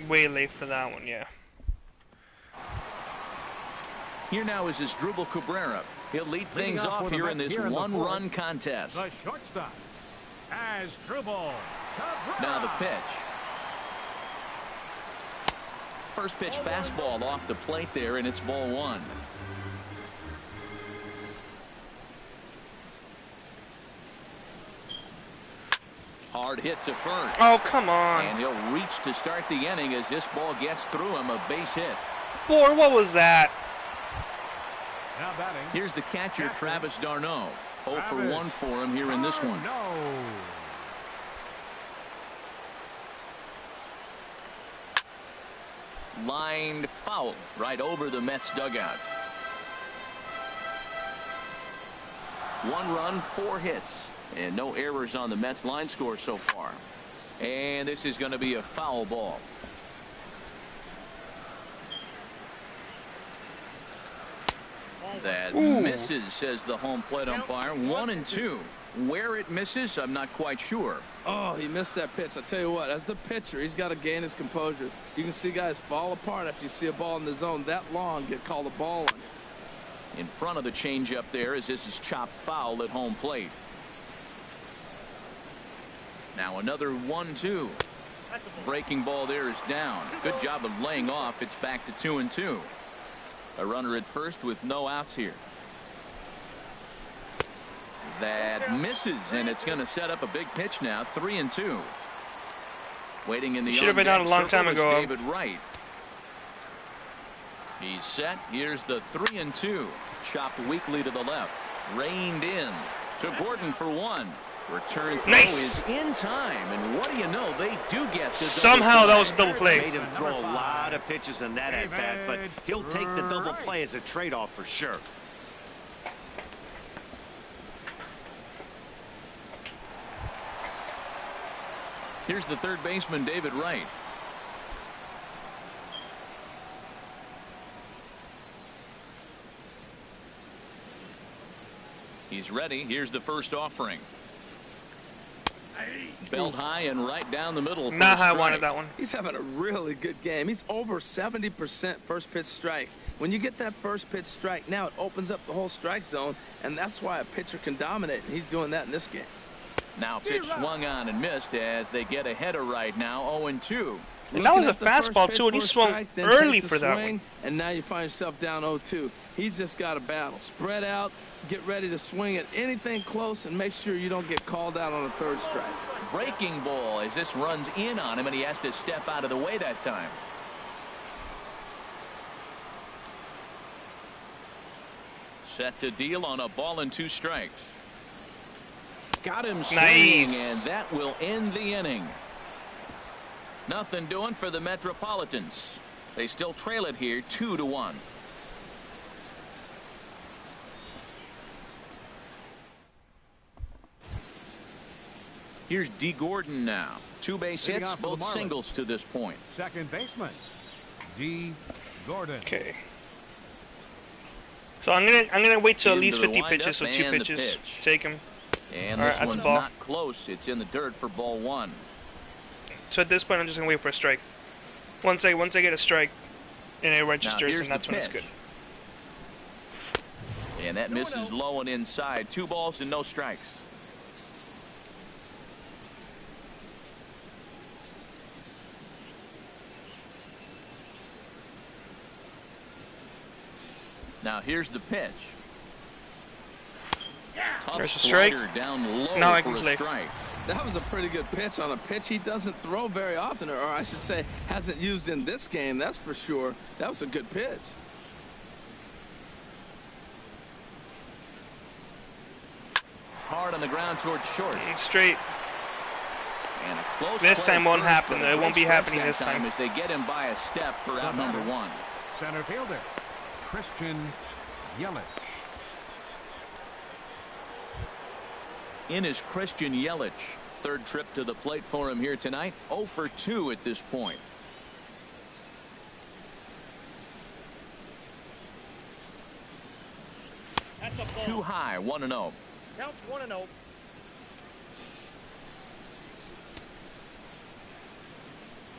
Way late for that one, yeah. Here now is Asdrubal Cabrera. He'll lead Leading things off off for the here in Mets this here in the one-run fourth, contest. The shortstop. Asdrubal Cabrera. Now the pitch. First pitch fastball off the plate there, and it's ball 1. Hard hit to first. Oh, come on. And he'll reach to start the inning as this ball gets through him. A base hit. Boy, what was that? Now batting. Here's the catcher, Travis d'Arnaud. 0 for Travis 1 for him here in this one. No. Lined foul right over the Mets dugout. 1 run, 4 hits, and no errors on the Mets line score so far. And this is going to be a foul ball. That misses, says the home plate umpire. 1-2. Where it misses, I'm not quite sure. Oh, he missed that pitch. I tell you what, as the pitcher, he's got to gain his composure. You can see guys fall apart after you see a ball in the zone that long get called a ball on. In front of the changeup there, as this is chopped foul at home plate. Now another 1-2. Breaking ball there is down. Good job of laying off. It's back to 2-2. A runner at first with no outs here. That misses, and it's going to set up a big pitch now. 3-2. Waiting in the should have been out a long time ago. David Wright. He's set. Here's the 3-2. Chopped weakly to the left. Reined in to Gordon for 1. Return throw is in time, and what do you know? They do get the somehow that was a double play. Made him throw a lot of pitches in that at bat, but he'll take the double play as a trade-off for sure. Here's the third baseman, David Wright. He's ready. Here's the first offering. Belt high and right down the middle. Not how I wanted that one. He's having a really good game. He's over 70% first pitch strike. When you get that first pitch strike, now it opens up the whole strike zone, and that's why a pitcher can dominate, and he's doing that in this game. Now pitch swung on and missed as they get ahead of right now. 0-2. And that was a fastball too, and he swung early for that one. And now you find yourself down 0-2. He's just got a battle. Spread out, get ready to swing at anything close, and make sure you don't get called out on a third strike. Breaking ball as this runs in on him, and he has to step out of the way that time. Set to deal on a ball and 2 strikes. Got him swinging, and that will end the inning. Nothing doing for the Metropolitans. They still trail it here 2-1. Here's D. Gordon now. 2 base hits, both singles to this point. Second baseman, D. Gordon. Okay. So I'm gonna wait till at least 50 pitches, so 2 pitches. Take him. And this one's not close. It's in the dirt for ball 1. So at this point, I'm just gonna wait for a strike. Once I get a strike, and it registers, and that's when it's good. And that misses low and inside. 2 balls and no strikes. Now here's the pitch. Tough there's a strike. Down low now I for can a play. strike. That was a pretty good pitch on a pitch he doesn't throw very often, or I should say hasn't used in this game, that's for sure. That was a good pitch. Hard on the ground towards short. Straight. And a close this time won't first, happen. It won't be happening this time. As they get him by a step for out number 1. Center fielder, Christian Yelich. In is Christian Yelich. Third trip to the plate for him here tonight. 0 for 2 at this point. That's a ball. Too high. 1-0. Counts 1-0.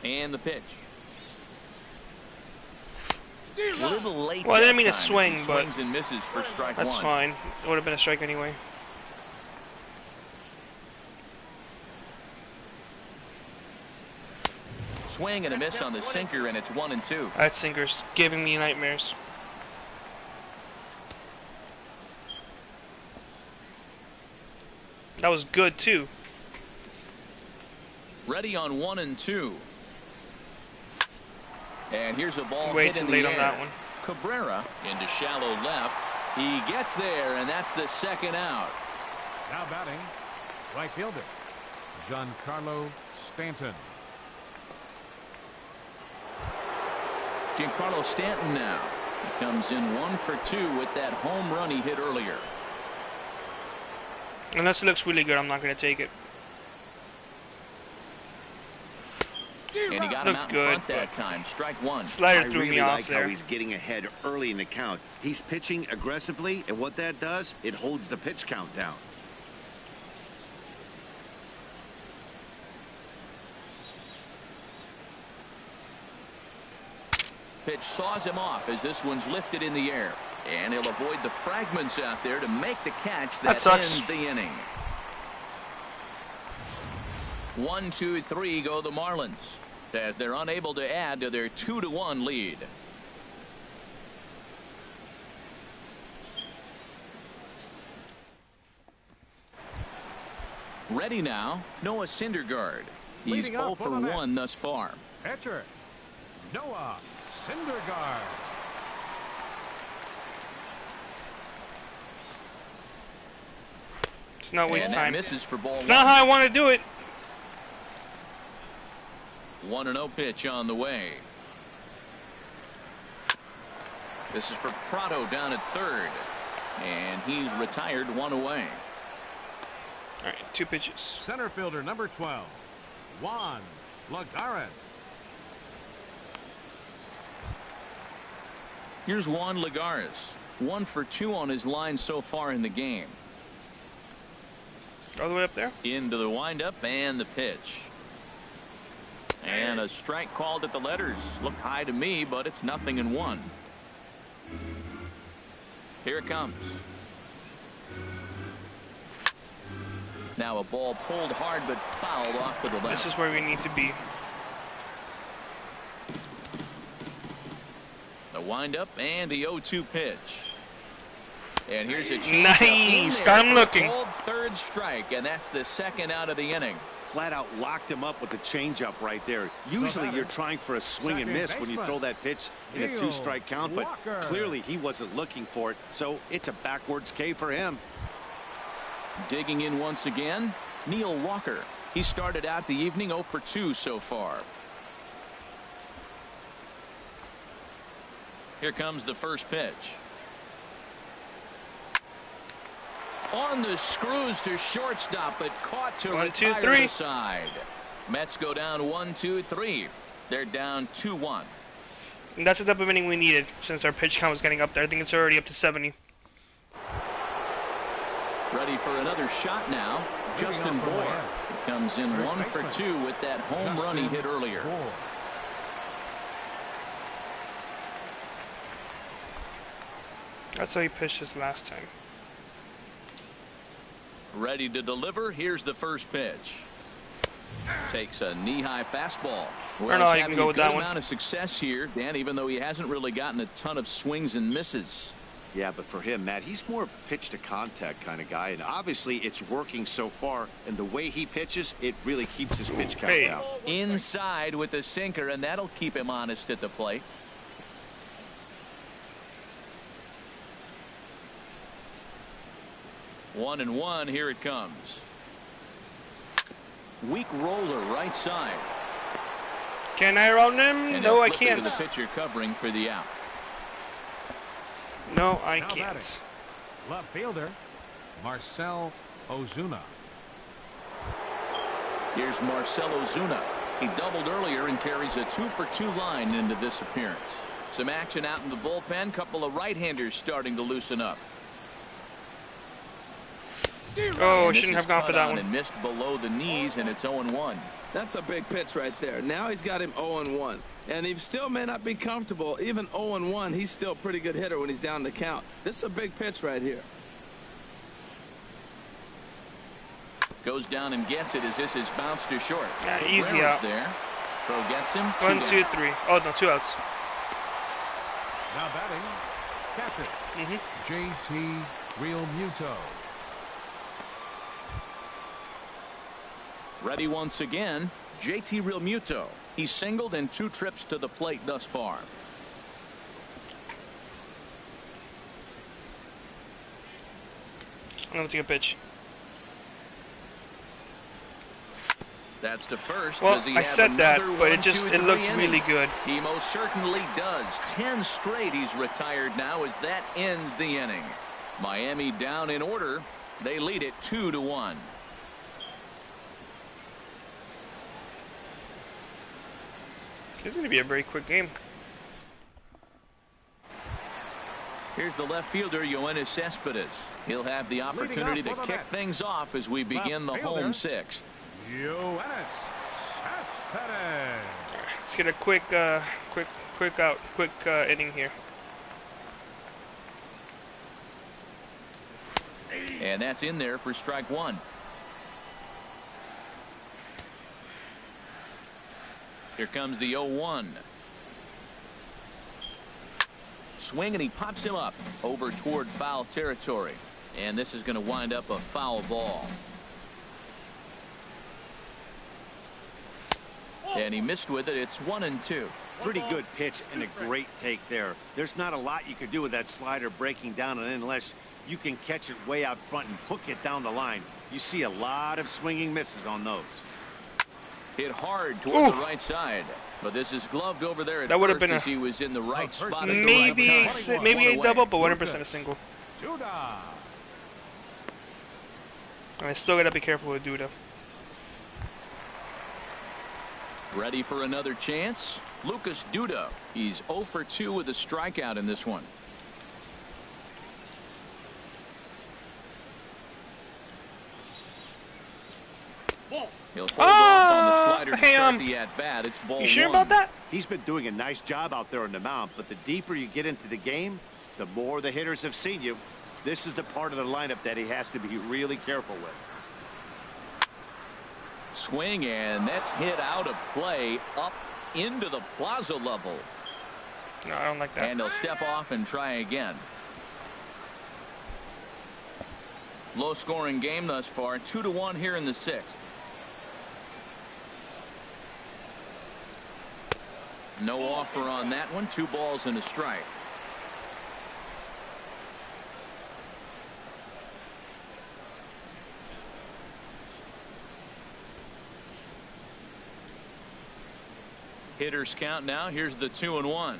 And the pitch. A little late. Well, I didn't mean to time. swing, but Swings and misses for strike that's 1. fine. It would have been a strike anyway. Swing and a miss on the sinker, and it's 1-2. That sinker's giving me nightmares. That was good too. Ready on 1-2. And here's a ball way hit too in the late air. on that one. Cabrera into shallow left. He gets there, and that's the second out. Now batting, right fielder, Giancarlo Stanton. Giancarlo Stanton now. He comes in 1 for 2 with that home run he hit earlier. Unless it looks really good, I'm not going to take it. And he got him out in front that time. Strike one. Slider threw me off like there. how he's getting ahead early in the count. He's pitching aggressively, and what that does, it holds the pitch count down. Pitch saws him off as this one's lifted in the air. And he'll avoid the fragments out there to make the catch that ends the inning. 1, 2, 3 go the Marlins as they're unable to add to their 2-1 lead. Ready now, Noah Syndergaard. He's 0 for 1 thus far. Pitcher, Noah Syndergaard. It's not waste time. Misses for ball it's one. not how I want to do it. 1-0 pitch on the way. This is for Prado down at third. And he's retired 1 away. All right, 2 pitches. Center fielder number 12, Juan Lagares. Here's Juan Lagares. 1 for 2 on his line so far in the game. All the way up there. Into the windup and the pitch. And a strike called at the letters. Looked high to me, but it's 0-1. Here it comes. Now a ball pulled hard but fouled off to the left. This is where we need to be. The windup and the 0-2 pitch. And here's a nice. Got him looking. Third strike, and that's the second out of the inning. Flat out locked him up with the changeup right there. Usually you're trying for a swing and miss when you throw that pitch in a 2-strike count, but clearly he wasn't looking for it, so it's a backwards K for him. Digging in once again, Neil Walker. He started out the evening 0 for 2 so far. Here comes the first pitch. On the screws to shortstop, but caught to retire the side. Mets go down 1, 2, 3. They're down 2-1. And that's the type of inning we needed since our pitch count was getting up there. I think it's already up to 70. Ready for another shot now. Justin Bour comes in 1 for 2 with that home run he hit earlier. That's how he pitched his last time. Ready to deliver. Here's the first pitch. Takes a knee-high fastball. Well, I don't know how you can go with that one. He's having a good amount of success here, Dan, even though he hasn't really gotten a ton of swings and misses. Yeah, but for him, Matt, he's more of a pitch-to-contact kind of guy, and obviously it's working so far, and the way he pitches, it really keeps his pitch count down. Inside with the sinker, and that'll keep him honest at the plate. One and one. Here it comes. Weak roller right side. Can I round him? And no, I can't. The pitcher covering for the out. No, I Now can't. batting, left fielder Marcell Ozuna. Here's Marcell Ozuna. He doubled earlier and carries a 2 for 2 line into this appearance. Some action out in the bullpen. Couple of right-handers starting to loosen up. Oh, I shouldn't have gone for that one. And missed below the knees, and it's 0-1. That's a big pitch right there. Now he's got him 0-1. And he still may not be comfortable. Even 0-1, he's still a pretty good hitter when he's down the count. This is a big pitch right here. Goes down and gets it as this is bounced to short. Yeah, easy out. There. Throw gets him. 1, 2, 3. Oh, no, 2 outs. Now batting, catcher JT Realmuto. Ready once again, JT Realmuto. He's singled in 2 trips to the plate thus far. I'm going to take a pitch. That's to first. Well, Does he I have said that, another but one, it two, looked three really innings? good. He most certainly does. 10 straight he's retired now as that ends the inning. Miami down in order. They lead it 2-1. This is going to be a very quick game. Here's the left fielder, Yoenis Cespedes. He'll have the opportunity to kick things off as we begin the home sixth. Yoenis Cespedes. Let's get a quick inning here. And that's in there for strike one. Here comes the 0-1. Swing, and he pops him up over toward foul territory. And this is going to wind up a foul ball. And he missed with it. It's 1-2. Pretty good pitch and a great take there. There's not a lot you could do with that slider breaking down and in unless you can catch it way out front and hook it down the line. You see a lot of swinging misses on those. Hit hard toward the right side, but this is gloved over there at That would have first been as he was in the right spot at the maybe right time. maybe One a away. double, but 100% a single. Duda. I still gotta be careful with Duda. Ready for another chance? Lucas Duda. He's 0 for 2 with a strikeout in this one. He'll hold off on the slider to start the at-bat. It's ball You sure one. about that? He's been doing a nice job out there on the mound, but the deeper you get into the game, the more the hitters have seen you. This is the part of the lineup that he has to be really careful with. Swing, and that's hit out of play up into the plaza level. No, I don't like that. And he'll step off and try again. Low scoring game thus far, 2-1 here in the sixth. No offer on that one. 2 balls and a strike. Hitters count now. Here's the 2-1.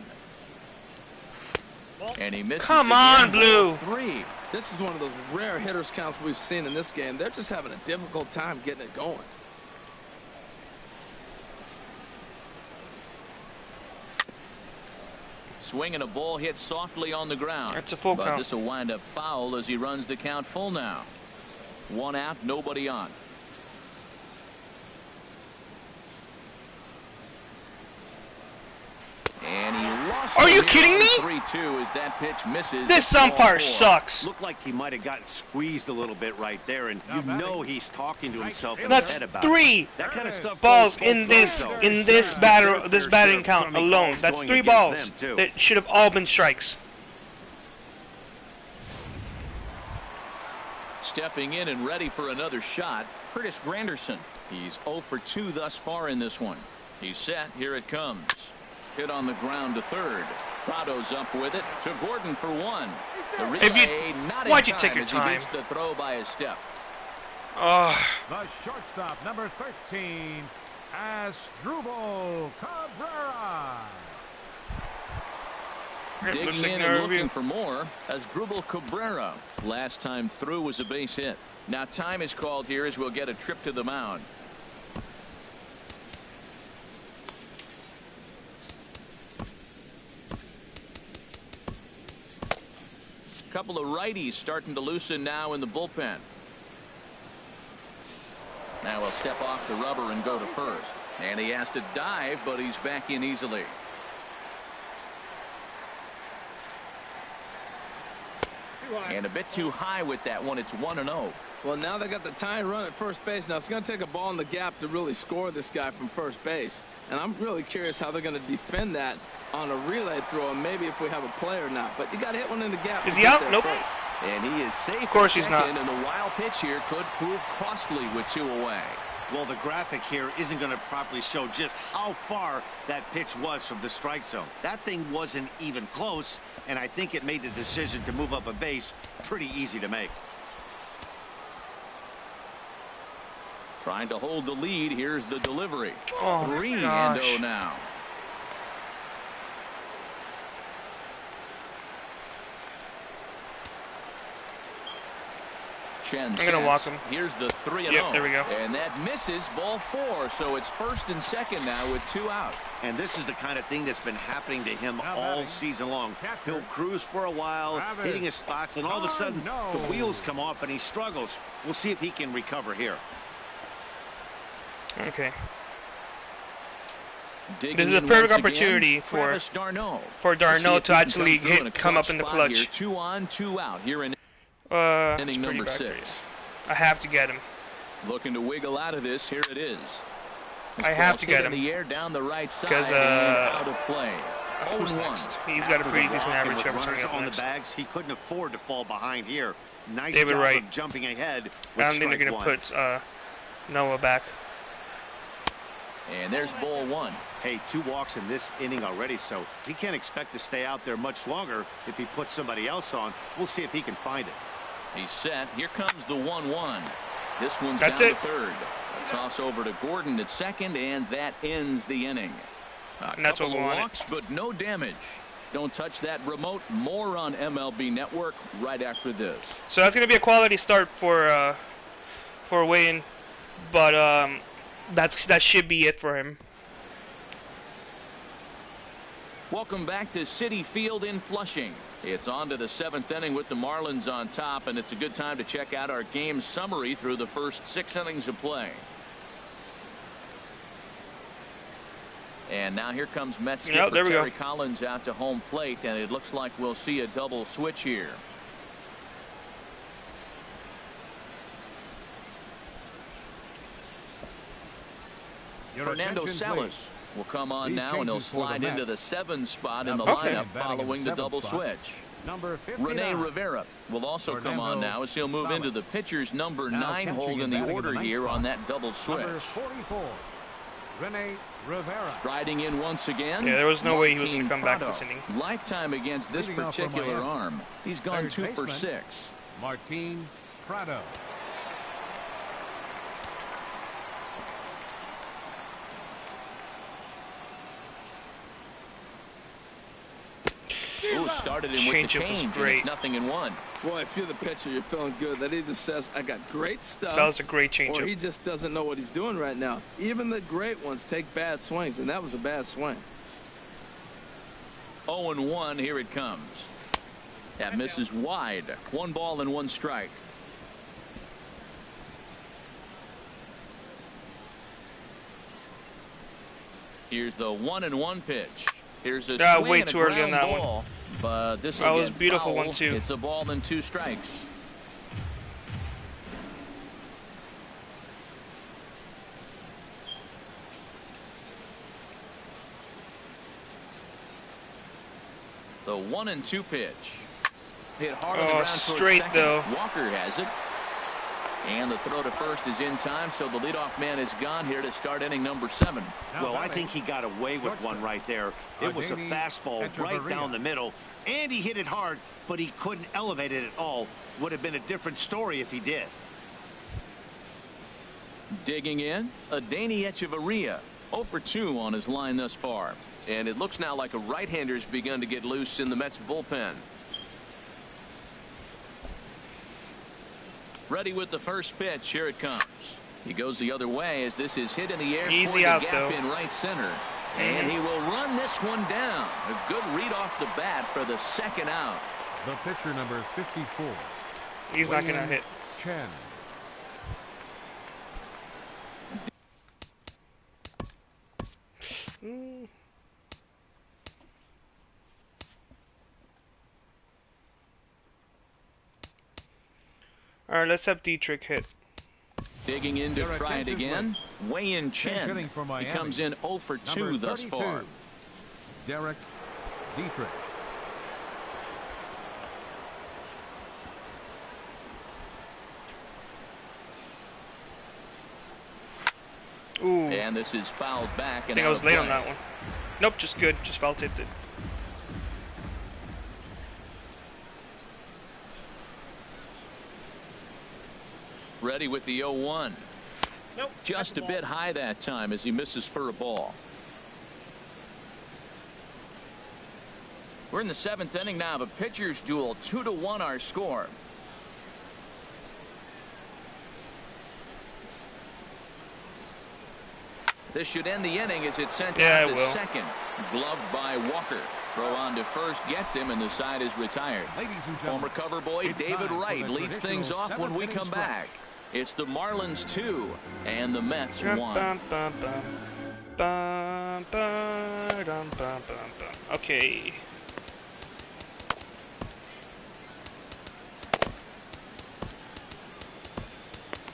And he misses. Come on, again. Blue. 3. This is one of those rare hitters counts we've seen in this game. They're just having a difficult time getting it going. Swinging a ball hit softly on the ground. That's a full but count. This will wind up foul as he runs the count full now. 1 out, nobody on. And he lost. Are it you here kidding on me? 3-2 as that pitch misses. This It's ball umpire 4. sucks. Looked like he might have gotten squeezed a little bit right there, and you know he's talking to himself in his That's head about 3 it. That kind of stuff balls goes in both this ways, though. this batting count alone. That's 3 balls that should have all been strikes. Stepping in and ready for another shot, Curtis Granderson. He's 0 for 2 thus far in this one. He's set. Here it comes. Hit on the ground to third. Prado's up with it to Gordon for 1. The relay not why'd in you take time your as time? he beats the throw by a step. Oh, The shortstop, number 13, Asdrubal Cabrera. Digging in and looking for more as Asdrubal Cabrera. Last time through was a base hit. Now time is called here as we'll get a trip to the mound. Couple of righties starting to loosen now in the bullpen. Now he'll step off the rubber and go to first. And he has to dive, but he's back in easily. And a bit too high with that one. It's 1-0. Well, now they got the tying run at first base. Now it's going to take a ball in the gap to really score this guy from first base. And I'm really curious how they're going to defend that on a relay throw, and maybe if we have a play or not. But you got to hit one in the gap. Is he out? Nope. First. And he is safe. Of course he's not. And the wild pitch here could prove costly with 2 away. Well, the graphic here isn't going to properly show just how far that pitch was from the strike zone. That thing wasn't even close, and I think it made the decision to move up a base pretty easy to make. Trying to hold the lead. Here's the delivery. Oh, 3-0 now. I'm going to walk him. Here's the 3-0. Yep, there we go. And that misses, ball 4. So it's first and second now with 2 out. And this is the kind of thing that's been happening to him all season long. He'll cruise for a while, hitting his spots, and all of a sudden the wheels come off and he struggles. We'll see if he can recover here. Okay. This is a perfect opportunity for Darno to actually come up in the clutch. Here, 2 on, 2 out here in inning number 6. I have to get him. Looking to wiggle out of this. Here it is. I have to get him. In the air down the right side. Because out of play. who's next? He's got a pretty decent average. Runners on the bags, he couldn't afford to fall behind here. Nice David job Wright. of jumping ahead. I don't think they're going to put Noah back. And there's ball 1. Hey, 2 walks in this inning already, so he can't expect to stay out there much longer if he puts somebody else on. We'll see if he can find it. He's set. Here comes the 1-1. This one's That's down it. to third. A toss over to Gordon at second, and that ends the inning. And that's what we wanted. Walks, but no damage. Don't touch that remote. More on MLB Network right after this. So that's going to be a quality start for Wayne, but that should be it for him. Welcome back to Citi Field in Flushing. It's on to the 7th inning with the Marlins on top, and it's a good time to check out our game summary through the first 6 innings of play. And now here comes Mets skipper Terry Collins out to home plate, and it looks like we'll see a double switch here. Fernando Salas will come on now, and he'll slide into the 7 spot in the lineup following the double switch. Rene Rivera will also come on now as he'll move into the pitcher's number 9 hold in the order here on that double switch. Rene Rivera. Striding in once again. Yeah, there was no way he was going to come back this inning. Lifetime against this particular arm. He's gone 2 for 6. Martin Prado. Ooh, started him with the change, and it's 0-1. Boy, if you're the pitcher, you're feeling good. That either says, I got great stuff. That was a great changeup. Or he just doesn't know what he's doing right now. Even the great ones take bad swings, and that was a bad swing. 0-1, here it comes. That misses wide. 1 ball and 1 strike. Here's the 1-1 pitch. Here's a swing way and too a early on ground that ball, one. but this That was get a beautiful foul. one too. It's a ball and 2 strikes. The 1-2 pitch. Hit hard on the ground straight second. though. Walker has it. And the throw to first is in time, so the leadoff man is gone here to start inning number 7. Well, I think he got away with one right there. It was a fastball right down the middle, and he hit it hard, but he couldn't elevate it at all. Would have been a different story if he did. Digging in, Adeiny Echeverria, 0 for 2 on his line thus far. And it looks now like a right-hander's begun to get loose in the Mets bullpen. Ready with the first pitch. Here it comes. He goes the other way as this is hit in the air toward the gap in right center. And he will run this one down. A good read off the bat for the 2nd out. The pitcher number 54. He's not going to hit. Chen. All right, let's have Dietrich hit. Digging in to try it again. Wei-Yin Chen. He comes in 0 for 2 thus far. Derek Dietrich. Ooh. And this is fouled back. I think I was late on that one. Nope, just good. Just foul tipped it. Ready with the 0-1. Nope. Just That's a bit high that time as he misses for a ball. We're in the 7th inning now of a pitcher's duel. 2-1 our score. This should end the inning as it's sent out to second. Gloved by Walker. Throw on to first gets him, and the side is retired. Former cover boy David Wright leads things off when we come back. It's the Marlins 2 and the Mets 1. Okay.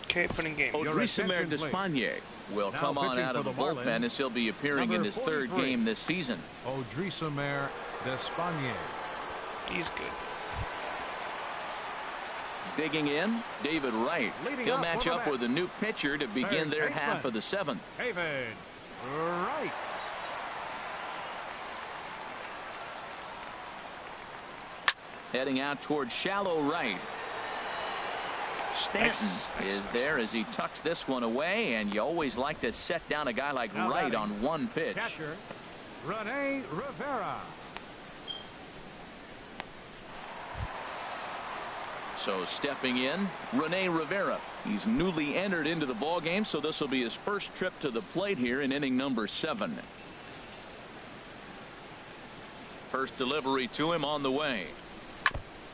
Okay, putting game. Odrisamer Despaigne will come on out of the bullpen as he'll be appearing in his 3rd game this season. Odrisamer Despaigne. He's good. Digging in, David Wright. He'll match up with a new pitcher to begin their half of the 7th. David Wright. Heading out towards shallow right. Stanton is there as he tucks this one away, and you always like to set down a guy like Wright on one pitch. Catcher, Rene Rivera. So stepping in, Rene Rivera. He's newly entered into the ballgame, so this will be his first trip to the plate here in inning number 7. First delivery to him on the way.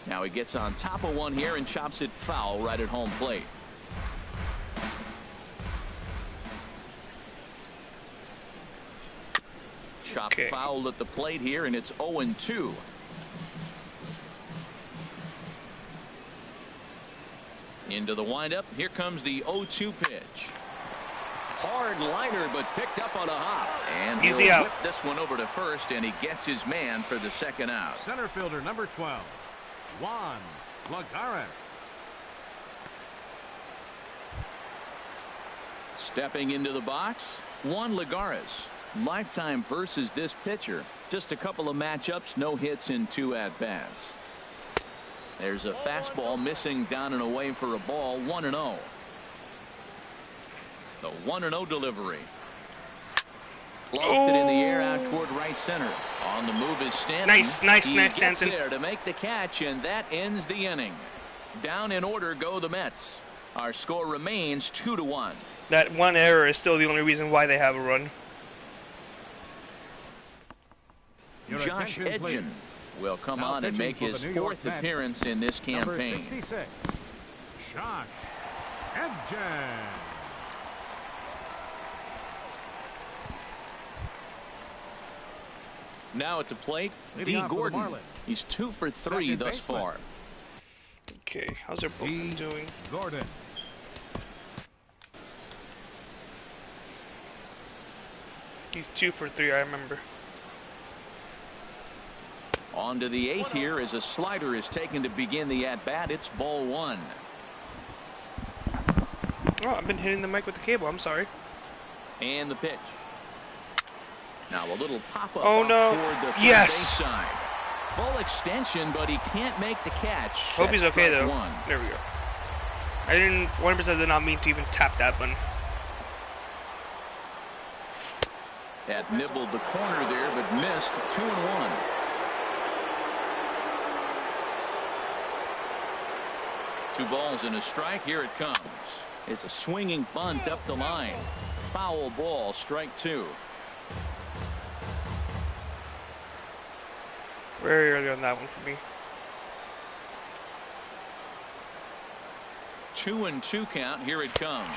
Now he gets on top of one here and chops it foul right at home plate. Chopped foul at the plate here, and it's 0-2. Into the windup. Here comes the 0-2 pitch. Hard liner, but picked up on a hop. And easy he'll out. whip this one over to first, and he gets his man for the 2nd out. Center fielder number 12, Juan Lagares. Stepping into the box, Juan Lagares. Lifetime versus this pitcher. Just a couple of matchups, no hits in 2 at-bats. There's a fastball missing down and away for a ball. 1-0. The 1-0 delivery. Lofted in the air out toward right center. On the move is Stanton. Nice He gets Stanton. there to make the catch, and that ends the inning. Down in order go the Mets. Our score remains 2-1. That one error is still the only reason why they have a run. Josh Edgen will come on and make his 4th appearance in this campaign. Number 66, Josh Edgen. Now at the plate, D. Gordon. He's 2 for 3 thus far. Okay, how's their bullpen doing? Gordon. He's 2 for 3, I remember. On to the 8th here as a slider is taken to begin the at-bat. It's ball 1. Oh, I've been hitting the mic with the cable. I'm sorry. And the pitch. Now a little pop-up toward the base side. Full extension, but he can't make the catch. Hope he's okay though. There we go. I didn't 100% did not mean to even tap that button. That nibbled the corner there, but missed. 2-1. Two balls and a strike. Here it comes. It's a swinging bunt up the line. Foul ball, strike 2. Very early on that one for me. 2-2 count. Here it comes.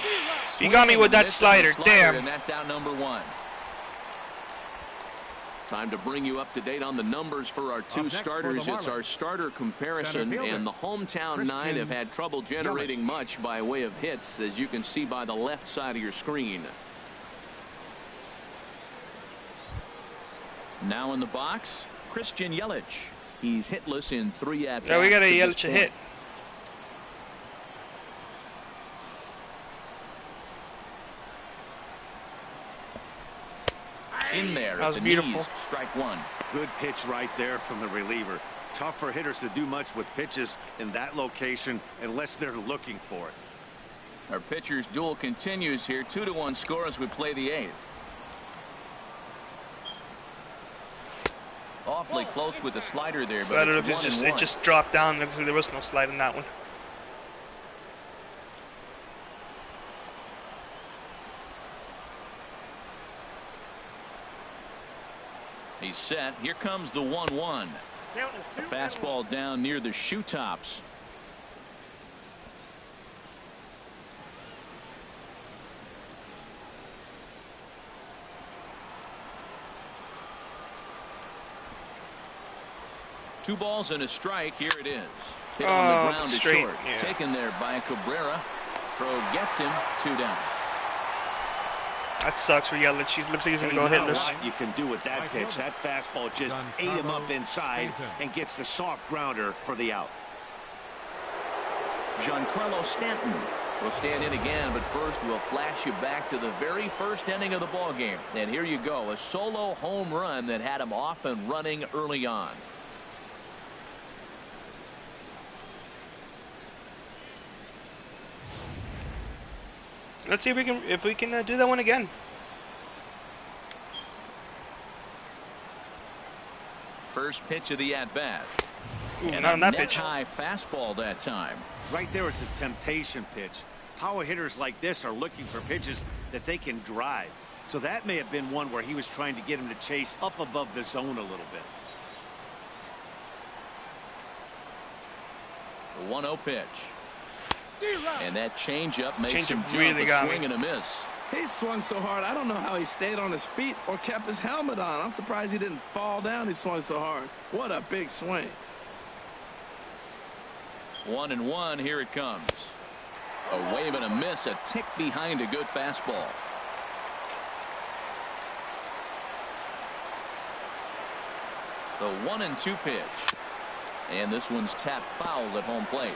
You got me with that slider. Damn. And that's out number 1. Time to bring you up to date on the numbers for our 2 starters. It's our starter comparison, and the hometown 9 have had trouble generating much by way of hits, as you can see by the left side of your screen. Now in the box, Christian Yelich. He's hitless in 3 at-bats. Yeah, we got a Yelich a hit. In there that was at the beautiful. knees, strike 1. Good pitch right there from the reliever. Tough for hitters to do much with pitches in that location unless they're looking for it. Our pitcher's duel continues here. 2-1 score as we play the 8th. Awfully close with the slider there, but it's 1-1. It just dropped down. There was no slide in that one. He's set. Here comes the 1-1. A fastball down near the shoe tops. Two balls and a strike. Here it is. Hit on the ground is short. Yeah. Taken there by Cabrera. Throw gets him. 2 down. That sucks for Yelich. He looks like he's going to go hitless. You can do with that pitch. That fastball just ate him up inside and gets the soft grounder for the out. Giancarlo Stanton will stand in again, but first we'll flash you back to the very first inning of the ball game. And here you go, a solo home run that had him off and running early on. Let's see if we can do that one again. First pitch of the at bat. And not on that pitch. High fastball that time. Right there is a temptation pitch. Power hitters like this are looking for pitches that they can drive. So that may have been one where he was trying to get him to chase up above the zone a little bit. The 1-0 pitch. And that changeup makes him jump really a swing and a miss. He swung so hard, I don't know how he stayed on his feet or kept his helmet on. I'm surprised he didn't fall down. He swung so hard. What a big swing. 1-1. Here it comes. A wave and a miss. A tick behind a good fastball. The 1-2 pitch. And this one's tapped foul at home plate.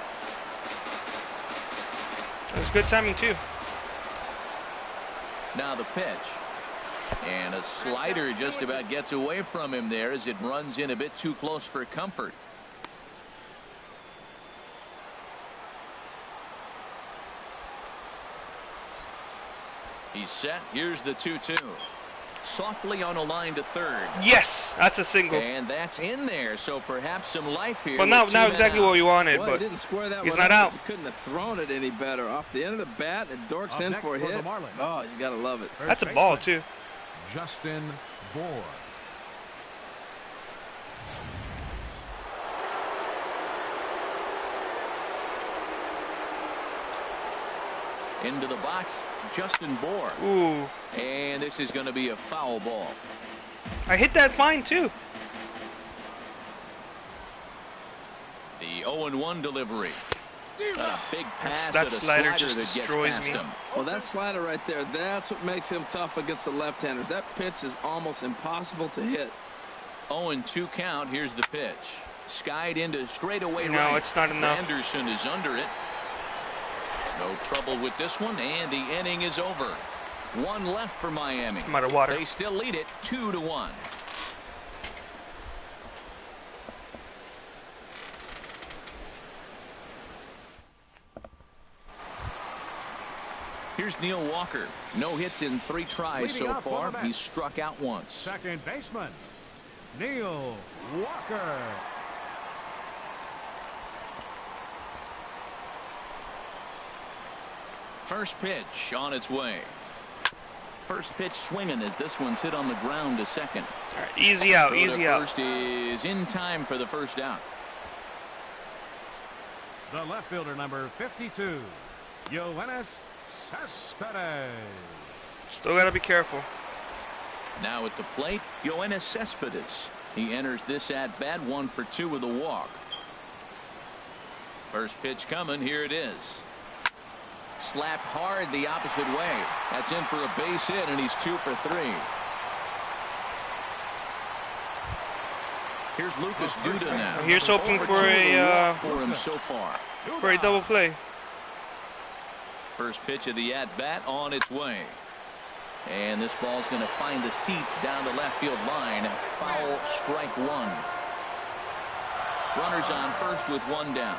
That's good timing too. Now the pitch. And a slider just about gets away from him there as it runs in a bit too close for comfort. He's set. Here's the 2-2. Softly on a line to third. Yes, that's a single. And that's in there, so perhaps some life here. Well, now exactly what we wanted, well, but he didn't square that he's one not up, out. You couldn't have thrown it any better. Off the end of the bat, it dorks in for a hit. Oh, you gotta love it. That's a ball too. Justin Bohr. Into the box, Justin Bohr. Ooh. And this is going to be a foul ball. I hit that fine too. The 0-1 delivery. A big pass that at a slider slider just that gets destroys past me. him. Well, that slider right there, that's what makes him tough against the left-handers. That pitch is almost impossible to hit. 0-2 count. Here's the pitch. Skied into straightaway right. No, it's not enough. Anderson is under it. No trouble with this one, and the inning is over. One left for Miami. I'm out of water. They still lead it 2-1. Here's Neil Walker. No hits in 3 tries so far. He's struck out once. Second baseman, Neil Walker. First pitch on its way. First pitch swinging as this one's hit on the ground to second. All right, easy out, easy out. First is in time for the first out. The left fielder, number 52, Yoenis Cespedes. Still got to be careful. Now at the plate, Yoenis Cespedes. He enters this at bat 1 for 2 with a walk. First pitch coming. Here it is. Slapped hard the opposite way. That's in for a base hit, and he's 2 for 3. Here's Lucas Duda now. Here's hoping for a for him so far. For a double play. First pitch of the at bat on its way. And this ball's going to find the seats down the left field line. Foul, strike 1. Runners on first with 1 down.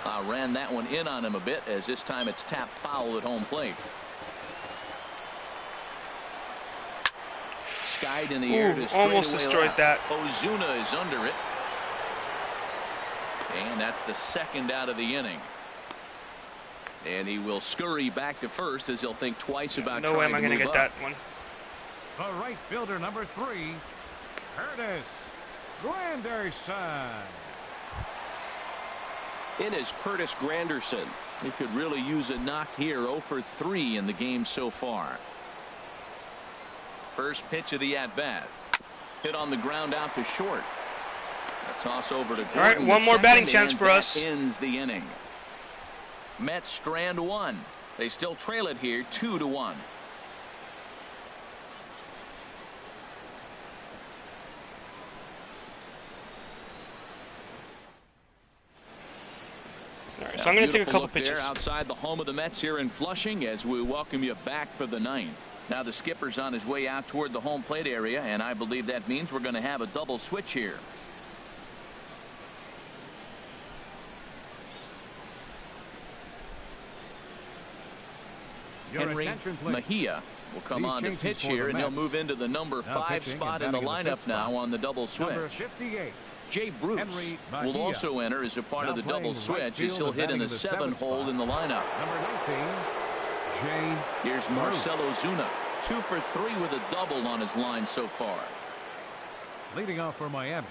A Ran that one in on him a bit, as this time it's tapped foul at home plate. Skied in the air to almost destroyed that. Ozuna is under it. And that's the second out of the inning. And he will scurry back to first, as he'll think twice about no way trying am I to going to move get up. that one. The right fielder, number 3, Curtis Granderson. In is Curtis Granderson. He could really use a knock here. 0 for 3 in the game so far. First pitch of the at-bat. Hit on the ground out to short. A toss over to Gordon. All right, one more batting chance for us. Ends the inning. Mets strand one. They still trail it here 2-1. All right, so I'm going to take a couple pitches. Outside the home of the Mets here in Flushing, as we welcome you back for the 9th. Now the skipper's on his way out toward the home plate area, and I believe that means we're going to have a double switch here. Henry Mejia will come on to pitch here, and he'll move into the number 5 spot in the lineup now on the double switch. Jay Bruce will also enter as a part of the double switch, as he'll hit in the 7 hole in the lineup. Here's Marcell Ozuna, 2 for 3 with a double on his line so far. Leading off for Miami,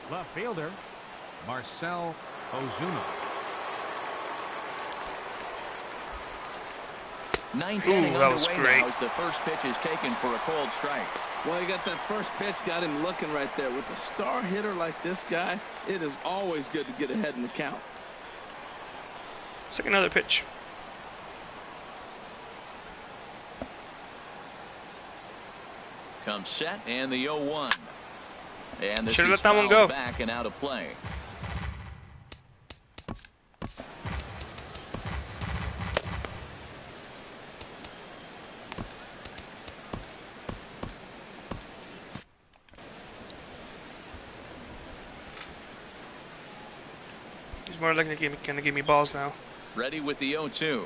left fielder Marcell Ozuna. 9th inning that was underway great. now as the first pitch is taken for a cold strike. Well, he got that first pitch, got him looking right there. With a star hitter like this guy, it is always good to get ahead in the count. Let's take another pitch. Comes set, and the 0-1. And this Should've is let that one fouled go. back and out of play. He's more likely going to give me balls now. Ready with the 0-2.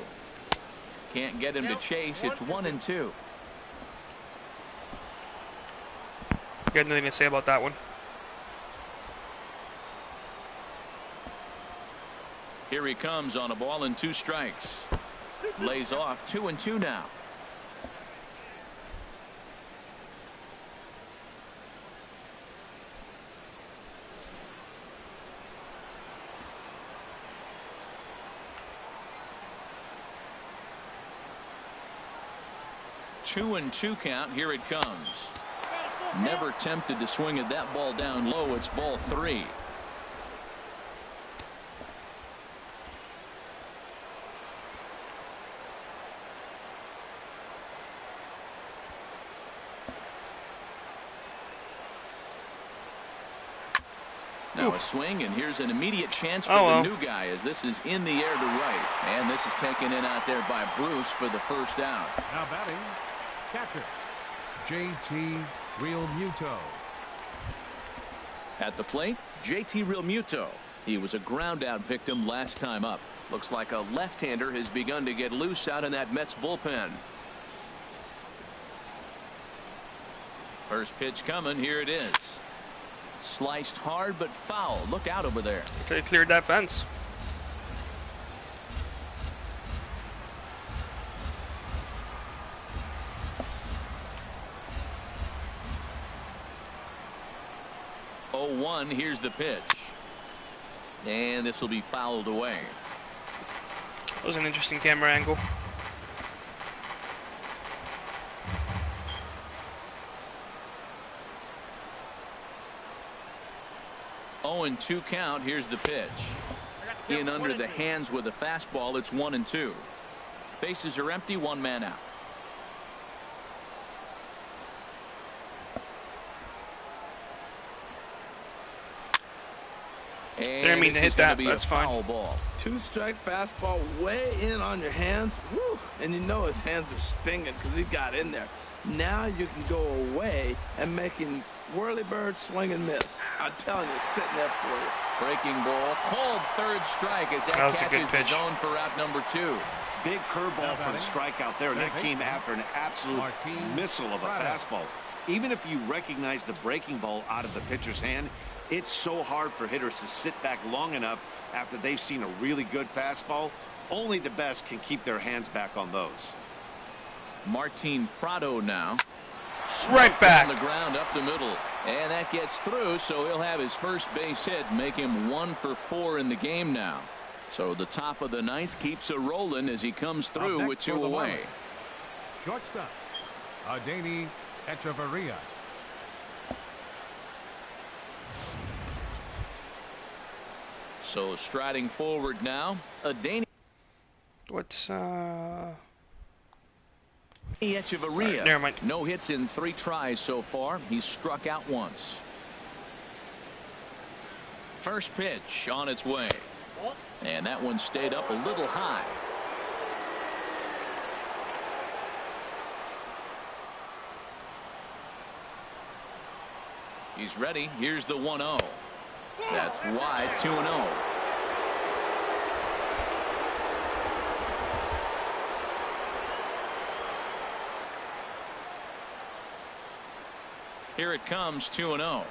Can't get him to chase. It's 1-2. Got nothing to say about that one. Here he comes on a ball and 2 strikes. Lays off 2-2 now. Two and 2 count. Here it comes. Never tempted to swing at that ball down low. It's ball 3. Now a swing, and here's an immediate chance for the new guy, as this is in the air to right. And this is taken in out there by Bruce for the first out. Now batting, catcher JT Realmuto. At the plate, JT Realmuto. He was a ground out victim last time up. Looks like a left-hander has begun to get loose out in that Mets bullpen. First pitch coming. Here it is. Sliced hard but foul. Look out over there. They cleared that fence. Oh-1. Here's the pitch. And this will be fouled away. That was an interesting camera angle. And 2 count. Here's the pitch. In under the hands with a fastball. It's 1-2. Bases are empty. 1 man out. And Didn't mean to hit that. That's fine. Ball. 2-strike fastball way in on your hands. Woo. And you know his hands are stinging because he got in there. Now you can go away and making whirly bird swing and miss. I'm telling you, sitting there for you. Breaking ball, called third strike as that was a good catches pitch. the zone for out number 2. Big curveball for the strikeout there, and that came after an absolute missile of a fastball. Even if you recognize the breaking ball out of the pitcher's hand, it's so hard for hitters to sit back long enough after they've seen a really good fastball. Only the best can keep their hands back on those. Martin Prado now. Right back. On the ground up the middle. And that gets through, so he'll have his first base hit, make him 1 for 4 in the game now. So the top of the 9th keeps a rolling as he comes through with 2 away. Shortstop, Adeiny Echeverria. So striding forward now, Adeiny What's Echeverria. never mind. No hits in 3 tries so far. He's struck out once. First pitch on its way. And that one stayed up a little high. He's ready. Here's the 1-0. That's wide, 2-0. Here it comes, 2-0.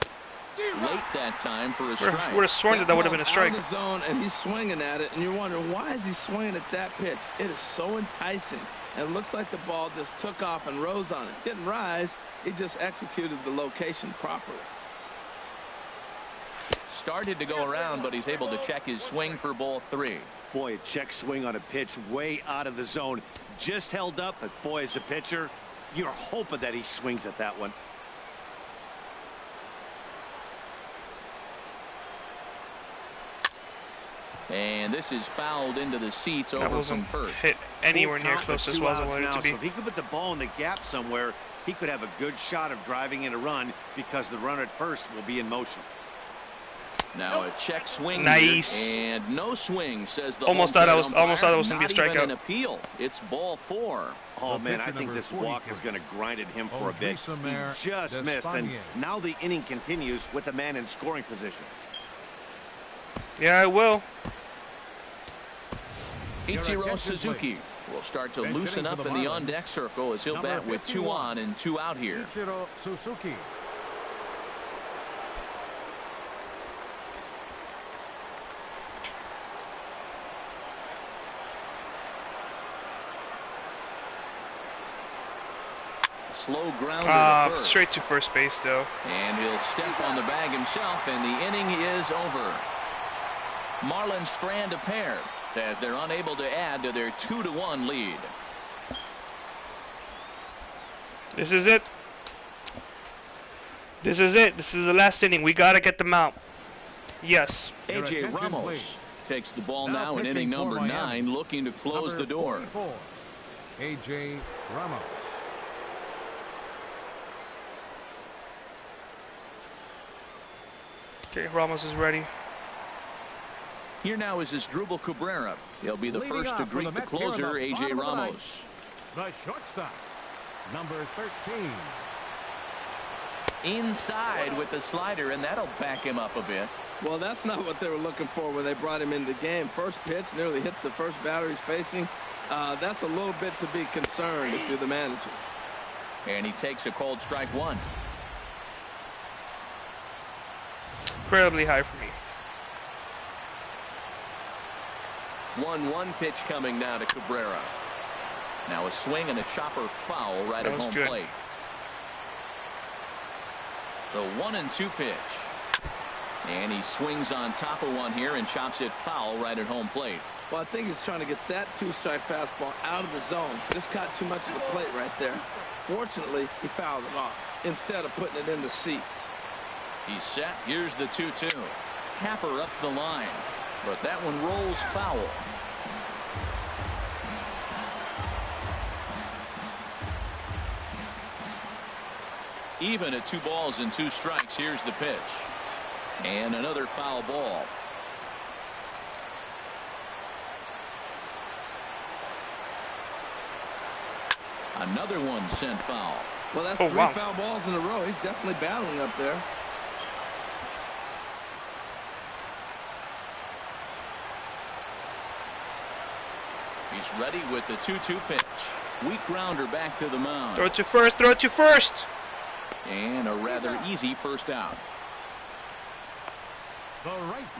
Late that time for a strike. Would have sworn that would have been a strike. Out of the zone, and he's swinging at it, and you're wondering, why is he swinging at that pitch? It is so enticing, and it looks like the ball just took off and rose on it. Didn't rise, he just executed the location properly. Started to go around, but he's able to check his swing for ball 3. Boy, a check swing on a pitch way out of the zone. Just held up, but boy, as a pitcher, you're hoping that he swings at that one. And this is fouled into the seats That over from wasn't first. hit anywhere Full near count close with as 2 well as I outs wanted it now, to be. so if he could put the ball in the gap somewhere, he could have a good shot of driving in a run because the runner at first will be in motion. Now a check swing. Nice. Here, and no swing, says the Almost home thought I plate was- umpire. almost thought it was gonna be a Not even strikeout. an appeal. It's ball 4. Oh, The man, I pitcher think number this walk is 44. going to grind at him for a bit. Odrisamer He just missed, and Despaigne. now the inning continues with a man in scoring position. Yeah, I will. Ichiro attention, Suzuki will start to Bench loosen hitting up for in the the Marlins. on-deck circle as he'll Number bat with 2 51. on and 2 out here. Ichiro Suzuki. Slow grounder to first. Straight to first base, though. And he'll step on the bag himself, and the inning is over. Marlins strand a pair as they're unable to add to their 2-1 lead. This is it. This is it. This is the last inning. We got to get them out. Yes. Your A.J. attention, Ramos please. takes the ball Now now in pitching inning for number Miami. 9, looking to close Number the door. 44, A.J. Ramos. Okay, Ramos is ready. Here now is Asdrubal Cabrera. He'll be the Leading first to off for greet the the Mets here in the closer, A.J. bottom of the Ramos. The shortstop, number 13. Inside with the slider, and that'll back him up a bit. Well, that's not what they were looking for when they brought him into the game. First pitch nearly hits the first batter he's facing. That's a little bit to be concerned if you're the manager. And he takes a cold strike 1. Incredibly high for me. 1-1 pitch coming now to Cabrera. Now a swing and a chopper foul right That at was home good. plate. The 1-2 pitch. And he swings on top of one here and chops it foul right at home plate. Well, I think he's trying to get that 2-strike fastball out of the zone. Just caught too much of the plate right there. Fortunately, he fouled it off instead of putting it in the seats. He's set. Here's the 2-2. Tapper up the line. But that one rolls foul. Even at 2 balls and 2 strikes. Here's the pitch. And another foul ball. Another one sent foul. Well, that's Oh, 3 wow. foul balls in a row. He's definitely battling up there. He's ready with the 2-2 pitch. Weak grounder back to the mound. Throw it to first. Throw it to first. And a rather easy first out.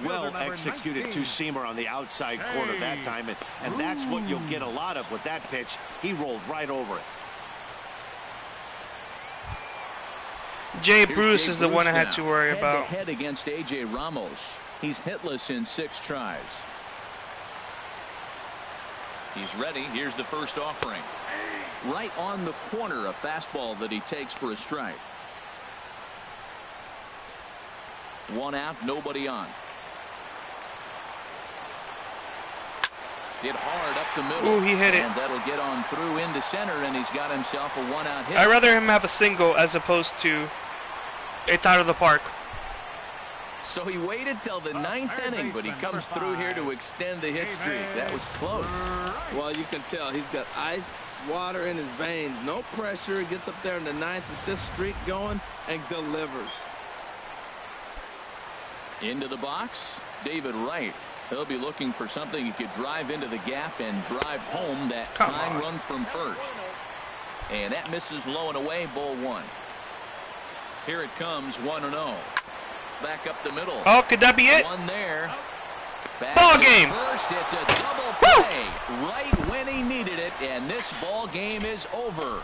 Well executed two-seamer on the outside corner that time, and that's what you'll get a lot of with that pitch. He rolled right over it. Jay Bruce is the one I had to worry about. Head against A.J. Ramos. He's hitless in 6 tries. He's ready. Here's the first offering. Right on the corner, a fastball that he takes for a strike. 1 out, nobody on. Hit hard up the middle. Ooh, he hit it. And that'll get on through into center, and he's got himself a 1-out hit. I'd rather him have a single as opposed to it's out of the park. So he waited till the 9th inning, but he comes through here to extend the hit streak. That was close. Well, you can tell he's got ice water in his veins. No pressure. He gets up there in the 9th with this streak going and delivers. Into the box, David Wright. He'll be looking for something he could drive into the gap and drive home that tying run from first. And that misses low and away, ball 1. Here it comes, 1-0. Back up the middle. Oh, could that be it? One there. Back ball game. First, it's a double play right when he needed it, and this ball game is over.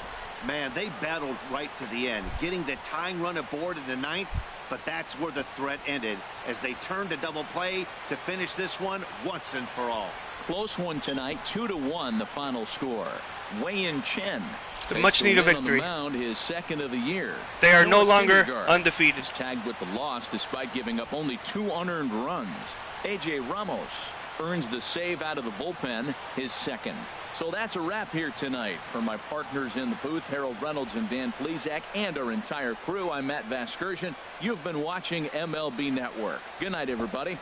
Man, they battled right to the end, getting the tying run aboard in the 9th, but that's where the threat ended as they turned to double play to finish this one once and for all. Close one tonight, 2-1 the final score. Wei-Yin Chen. It's a much-needed victory. On the mound, his 2nd of the year. They are no longer undefeated. Tagged with the loss despite giving up only 2 unearned runs. A.J. Ramos earns the save out of the bullpen, his 2nd. So that's a wrap here tonight. For my partners in the booth, Harold Reynolds and Dan Plesac, and our entire crew, I'm Matt Vasgersian. You've been watching MLB Network. Good night, everybody.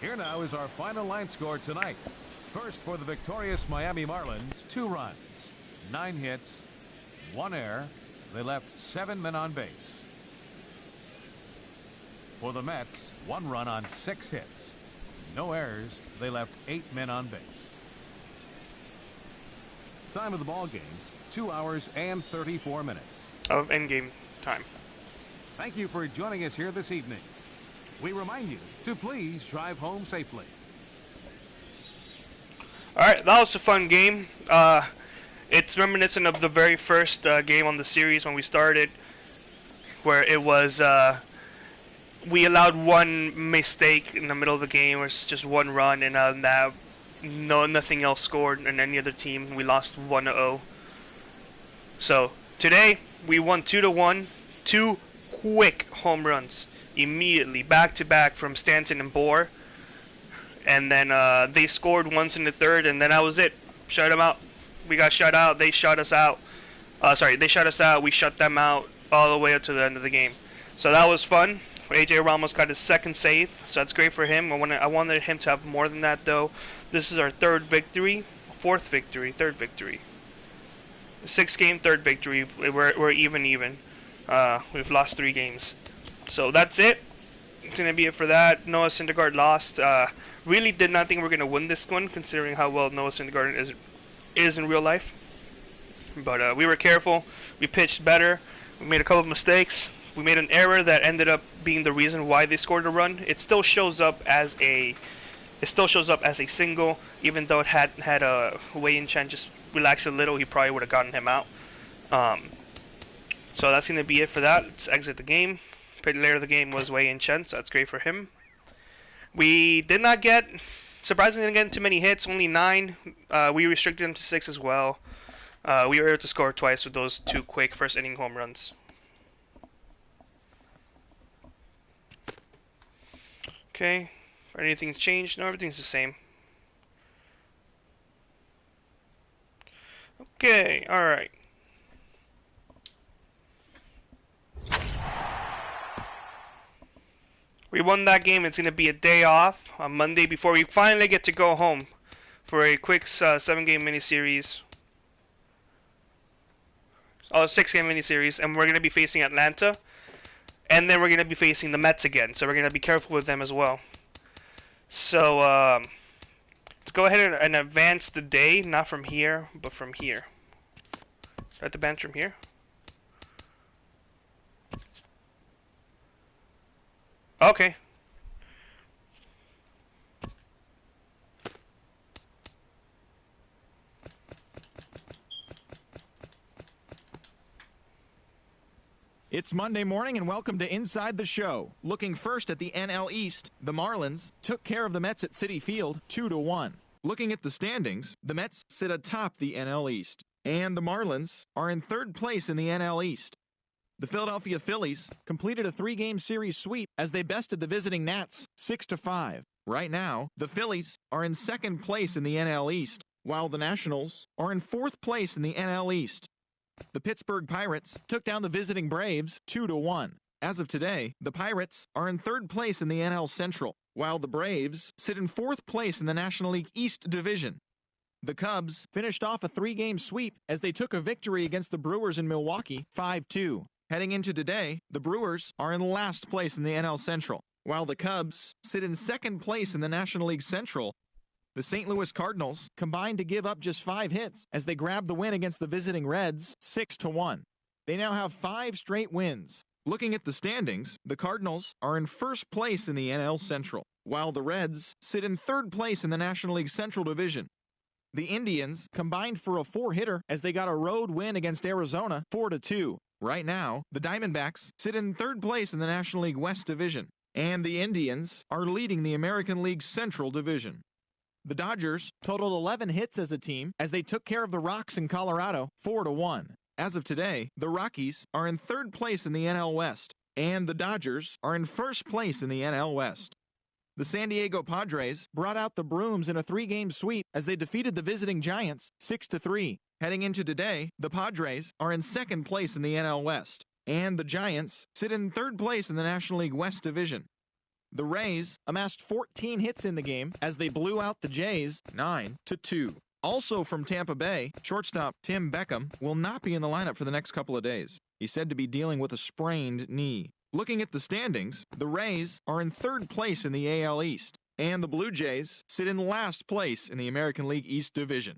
Here now is our final line score tonight. First for the victorious Miami Marlins, 2 runs, 9 hits, 1 error. They left 7 men on base. For the Mets, 1 run on 6 hits, no errors. They left 8 men on base. Time of the ball game, 2 hours and 34 minutes. Of endgame time. Thank you for joining us here this evening. We remind you to please drive home safely. All right, that was a fun game. It's reminiscent of the very first game on the series when we started, where it was we allowed 1 mistake in the middle of the game. It was just 1 run, and nothing else scored in any other team. We lost 1-0. So today we won 2-1. 2 quick home runs immediately, back to back from Stanton and Bohr, and then they scored once in the 3rd, and then that was it. Shut them out. We got shut out. They shut us out. They shut us out. We shut them out all the way up to the end of the game. So that was fun. A.J. Ramos got his 2nd save, so that's great for him. I wanted him to have more than that, though. This is our 3rd victory, 3rd victory. 6-game, 3rd victory. We're even. We've lost 3 games. So that's it. It's going to be it for that. Noah Syndergaard lost. Really did not think we were going to win this one, considering how well Noah Syndergaard is in real life. But we were careful. We pitched better. We made a couple of mistakes. We made an error that ended up being the reason why they scored a run. It still shows up as a single, even though it had Wei-Yin Chen just relaxed a little, he probably would have gotten him out. So that's going to be it for that. Let's exit the game. Player of the game was Wei-Yin Chen, so that's great for him. We did not surprisingly didn't get too many hits, only 9. We restricted them to 6 as well. We were able to score twice with those 2 quick first inning home runs. Okay, anything's changed? No, everything's the same. Okay, alright. We won that game. It's going to be a day off on Monday before we finally get to go home for a quick 7-game miniseries. Oh, 6-game miniseries, and we're going to be facing Atlanta, and then we're going to be facing the Mets again. So we're going to be careful with them as well. So let's go ahead and advance the day, not from here, but from here. At the bench from here. Okay. It's Monday morning and welcome to Inside the Show. Looking first at the NL East, the Marlins took care of the Mets at Citi Field 2-1. Looking at the standings, the Mets sit atop the NL East, and the Marlins are in third place in the NL East. The Philadelphia Phillies completed a 3-game series sweep as they bested the visiting Nats 6-5. Right now, the Phillies are in second place in the NL East, while the Nationals are in fourth place in the NL East. The Pittsburgh Pirates took down the visiting Braves 2-1. As of today, the Pirates are in third place in the NL Central, while the Braves sit in fourth place in the National League East Division. The Cubs finished off a 3-game sweep as they took a victory against the Brewers in Milwaukee 5-2. Heading into today, the Brewers are in last place in the NL Central, while the Cubs sit in second place in the National League Central. The St. Louis Cardinals combined to give up just 5 hits as they grabbed the win against the visiting Reds 6-1. They now have 5 straight wins. Looking at the standings, the Cardinals are in first place in the NL Central, while the Reds sit in third place in the National League Central Division. The Indians combined for a 4-hitter as they got a road win against Arizona 4-2. Right now, the Diamondbacks sit in third place in the National League West Division, and the Indians are leading the American League Central Division. The Dodgers totaled 11 hits as a team as they took care of the Rocks in Colorado 4-1. As of today, the Rockies are in third place in the NL West, and the Dodgers are in first place in the NL West. The San Diego Padres brought out the brooms in a 3-game sweep as they defeated the visiting Giants 6-3. Heading into today, the Padres are in second place in the NL West, and the Giants sit in third place in the National League West Division. The Rays amassed 14 hits in the game as they blew out the Jays 9-2. Also from Tampa Bay, shortstop Tim Beckham will not be in the lineup for the next couple of days. He's said to be dealing with a sprained knee. Looking at the standings, the Rays are in third place in the AL East, and the Blue Jays sit in last place in the American League East Division.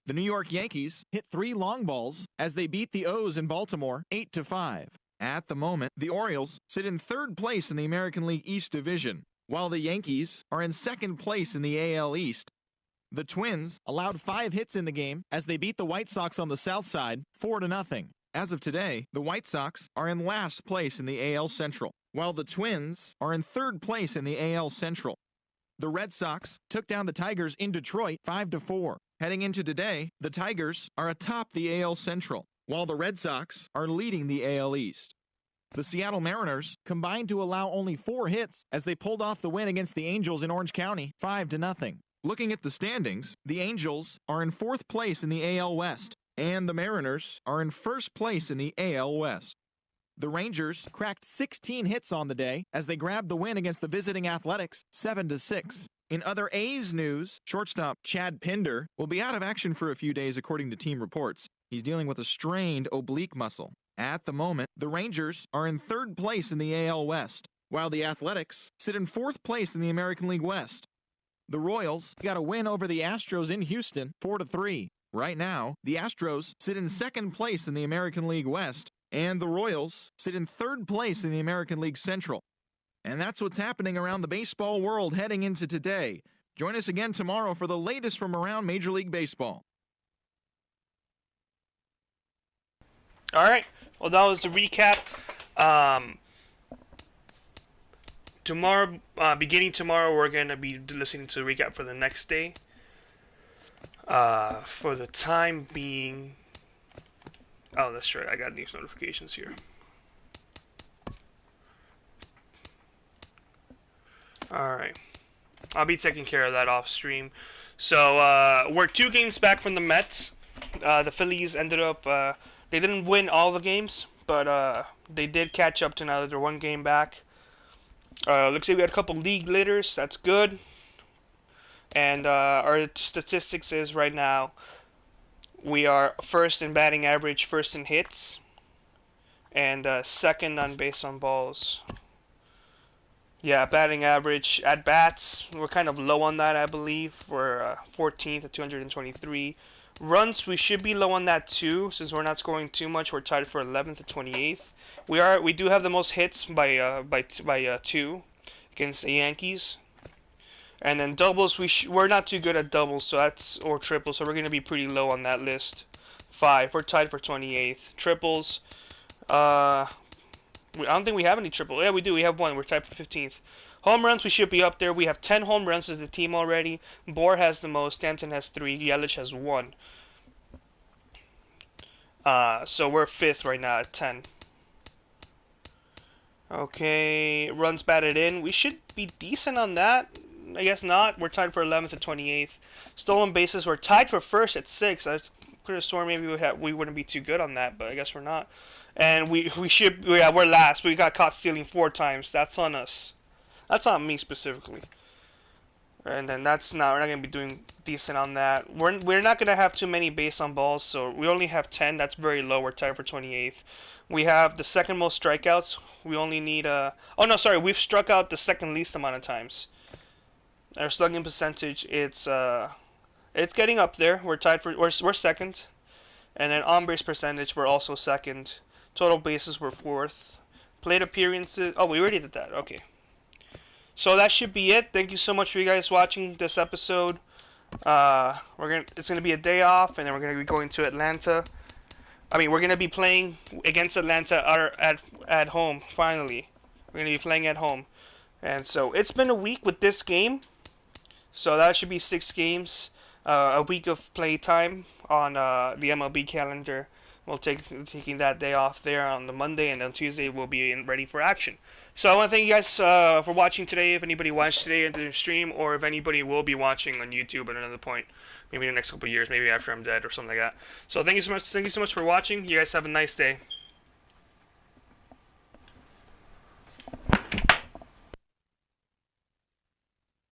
The New York Yankees hit 3 long balls as they beat the O's in Baltimore 8-5. At the moment, the Orioles sit in third place in the American League East Division, while the Yankees are in second place in the AL East. The Twins allowed 5 hits in the game as they beat the White Sox on the south side 4-0. As of today, the White Sox are in last place in the AL Central, while the Twins are in third place in the AL Central. The Red Sox took down the Tigers in Detroit 5-4. Heading into today, the Tigers are atop the AL Central, while the Red Sox are leading the AL East. The Seattle Mariners combined to allow only 4 hits as they pulled off the win against the Angels in Orange County 5-0. Looking at the standings, the Angels are in fourth place in the AL West, and the Mariners are in first place in the AL West. The Rangers cracked 16 hits on the day as they grabbed the win against the visiting Athletics 7-6. In other A's news, shortstop Chad Pinder will be out of action for a few days according to team reports. He's dealing with a strained oblique muscle. At the moment, the Rangers are in third place in the AL West, while the Athletics sit in fourth place in the American League West. The Royals got a win over the Astros in Houston 4-3. Right now, the Astros sit in second place in the American League West, and the Royals sit in third place in the American League Central. And that's what's happening around the baseball world heading into today. Join us again tomorrow for the latest from around Major League Baseball. All right. Well, that was the recap. Tomorrow, beginning tomorrow, we're going to be listening to the recap for the next day. For the time being... Oh, that's right. I got these notifications here. Alright. I'll be taking care of that off stream. So, we're 2 games back from the Mets. The Phillies ended up... they didn't win all the games, but they did catch up to now that they're 1 game back. Looks like we had a couple league leaders. That's good. And our statistics is right now We are first in batting average, first in hits, and second on base on balls. Yeah, batting average at bats, we're kind of low on that, I believe. We're 14th at 223. Runs, we should be low on that too, since we're not scoring too much. We're tied for 11th at 28th. We do have the most hits by 2 against the Yankees. And then doubles, we're not too good at doubles, so that's or triples, so we're gonna be pretty low on that list. 5, we're tied for 28th. Triples, I don't think we have any triple. Yeah, we do. We have one. We're tied for 15th. Home runs, we should be up there. We have 10 home runs as a team already. Bohr has the most. Stanton has 3. Yelich has 1. So we're 5th right now at 10. Okay, runs batted in. We should be decent on that. I guess not. We're tied for 11th at 28th. Stolen bases, we're tied for 1st at 6. I could have sworn maybe we wouldn't be too good on that, but I guess we're not. And we're last. We got caught stealing 4 times. That's on us. That's on me specifically. And then we're not gonna be doing decent on that. We're not gonna have too many base on balls, so we only have 10. That's very low. We're tied for 28th. We have the second most strikeouts. We only need we've struck out the second least amount of times. Our slugging percentage, it's getting up there. We're tied for we're second. And then on base percentage, we're also second. Total bases, we're 4th. Plate appearances, we already did that. Okay. So that should be it. Thank you so much for you guys watching this episode. It's gonna be a day off, and then we're gonna be going to Atlanta. We're gonna be playing against Atlanta at home. Finally, we're gonna be playing at home, and so it's been a week with this game. So that should be 6 games, a week of play time on the MLB calendar. We'll taking that day off there on the Monday, and then Tuesday we'll be ready for action. So I want to thank you guys for watching today. If anybody watched today into the stream, or if anybody will be watching on YouTube at another point, maybe in the next couple of years, maybe after I'm dead or something like that. So thank you so much. Thank you so much for watching. You guys have a nice day.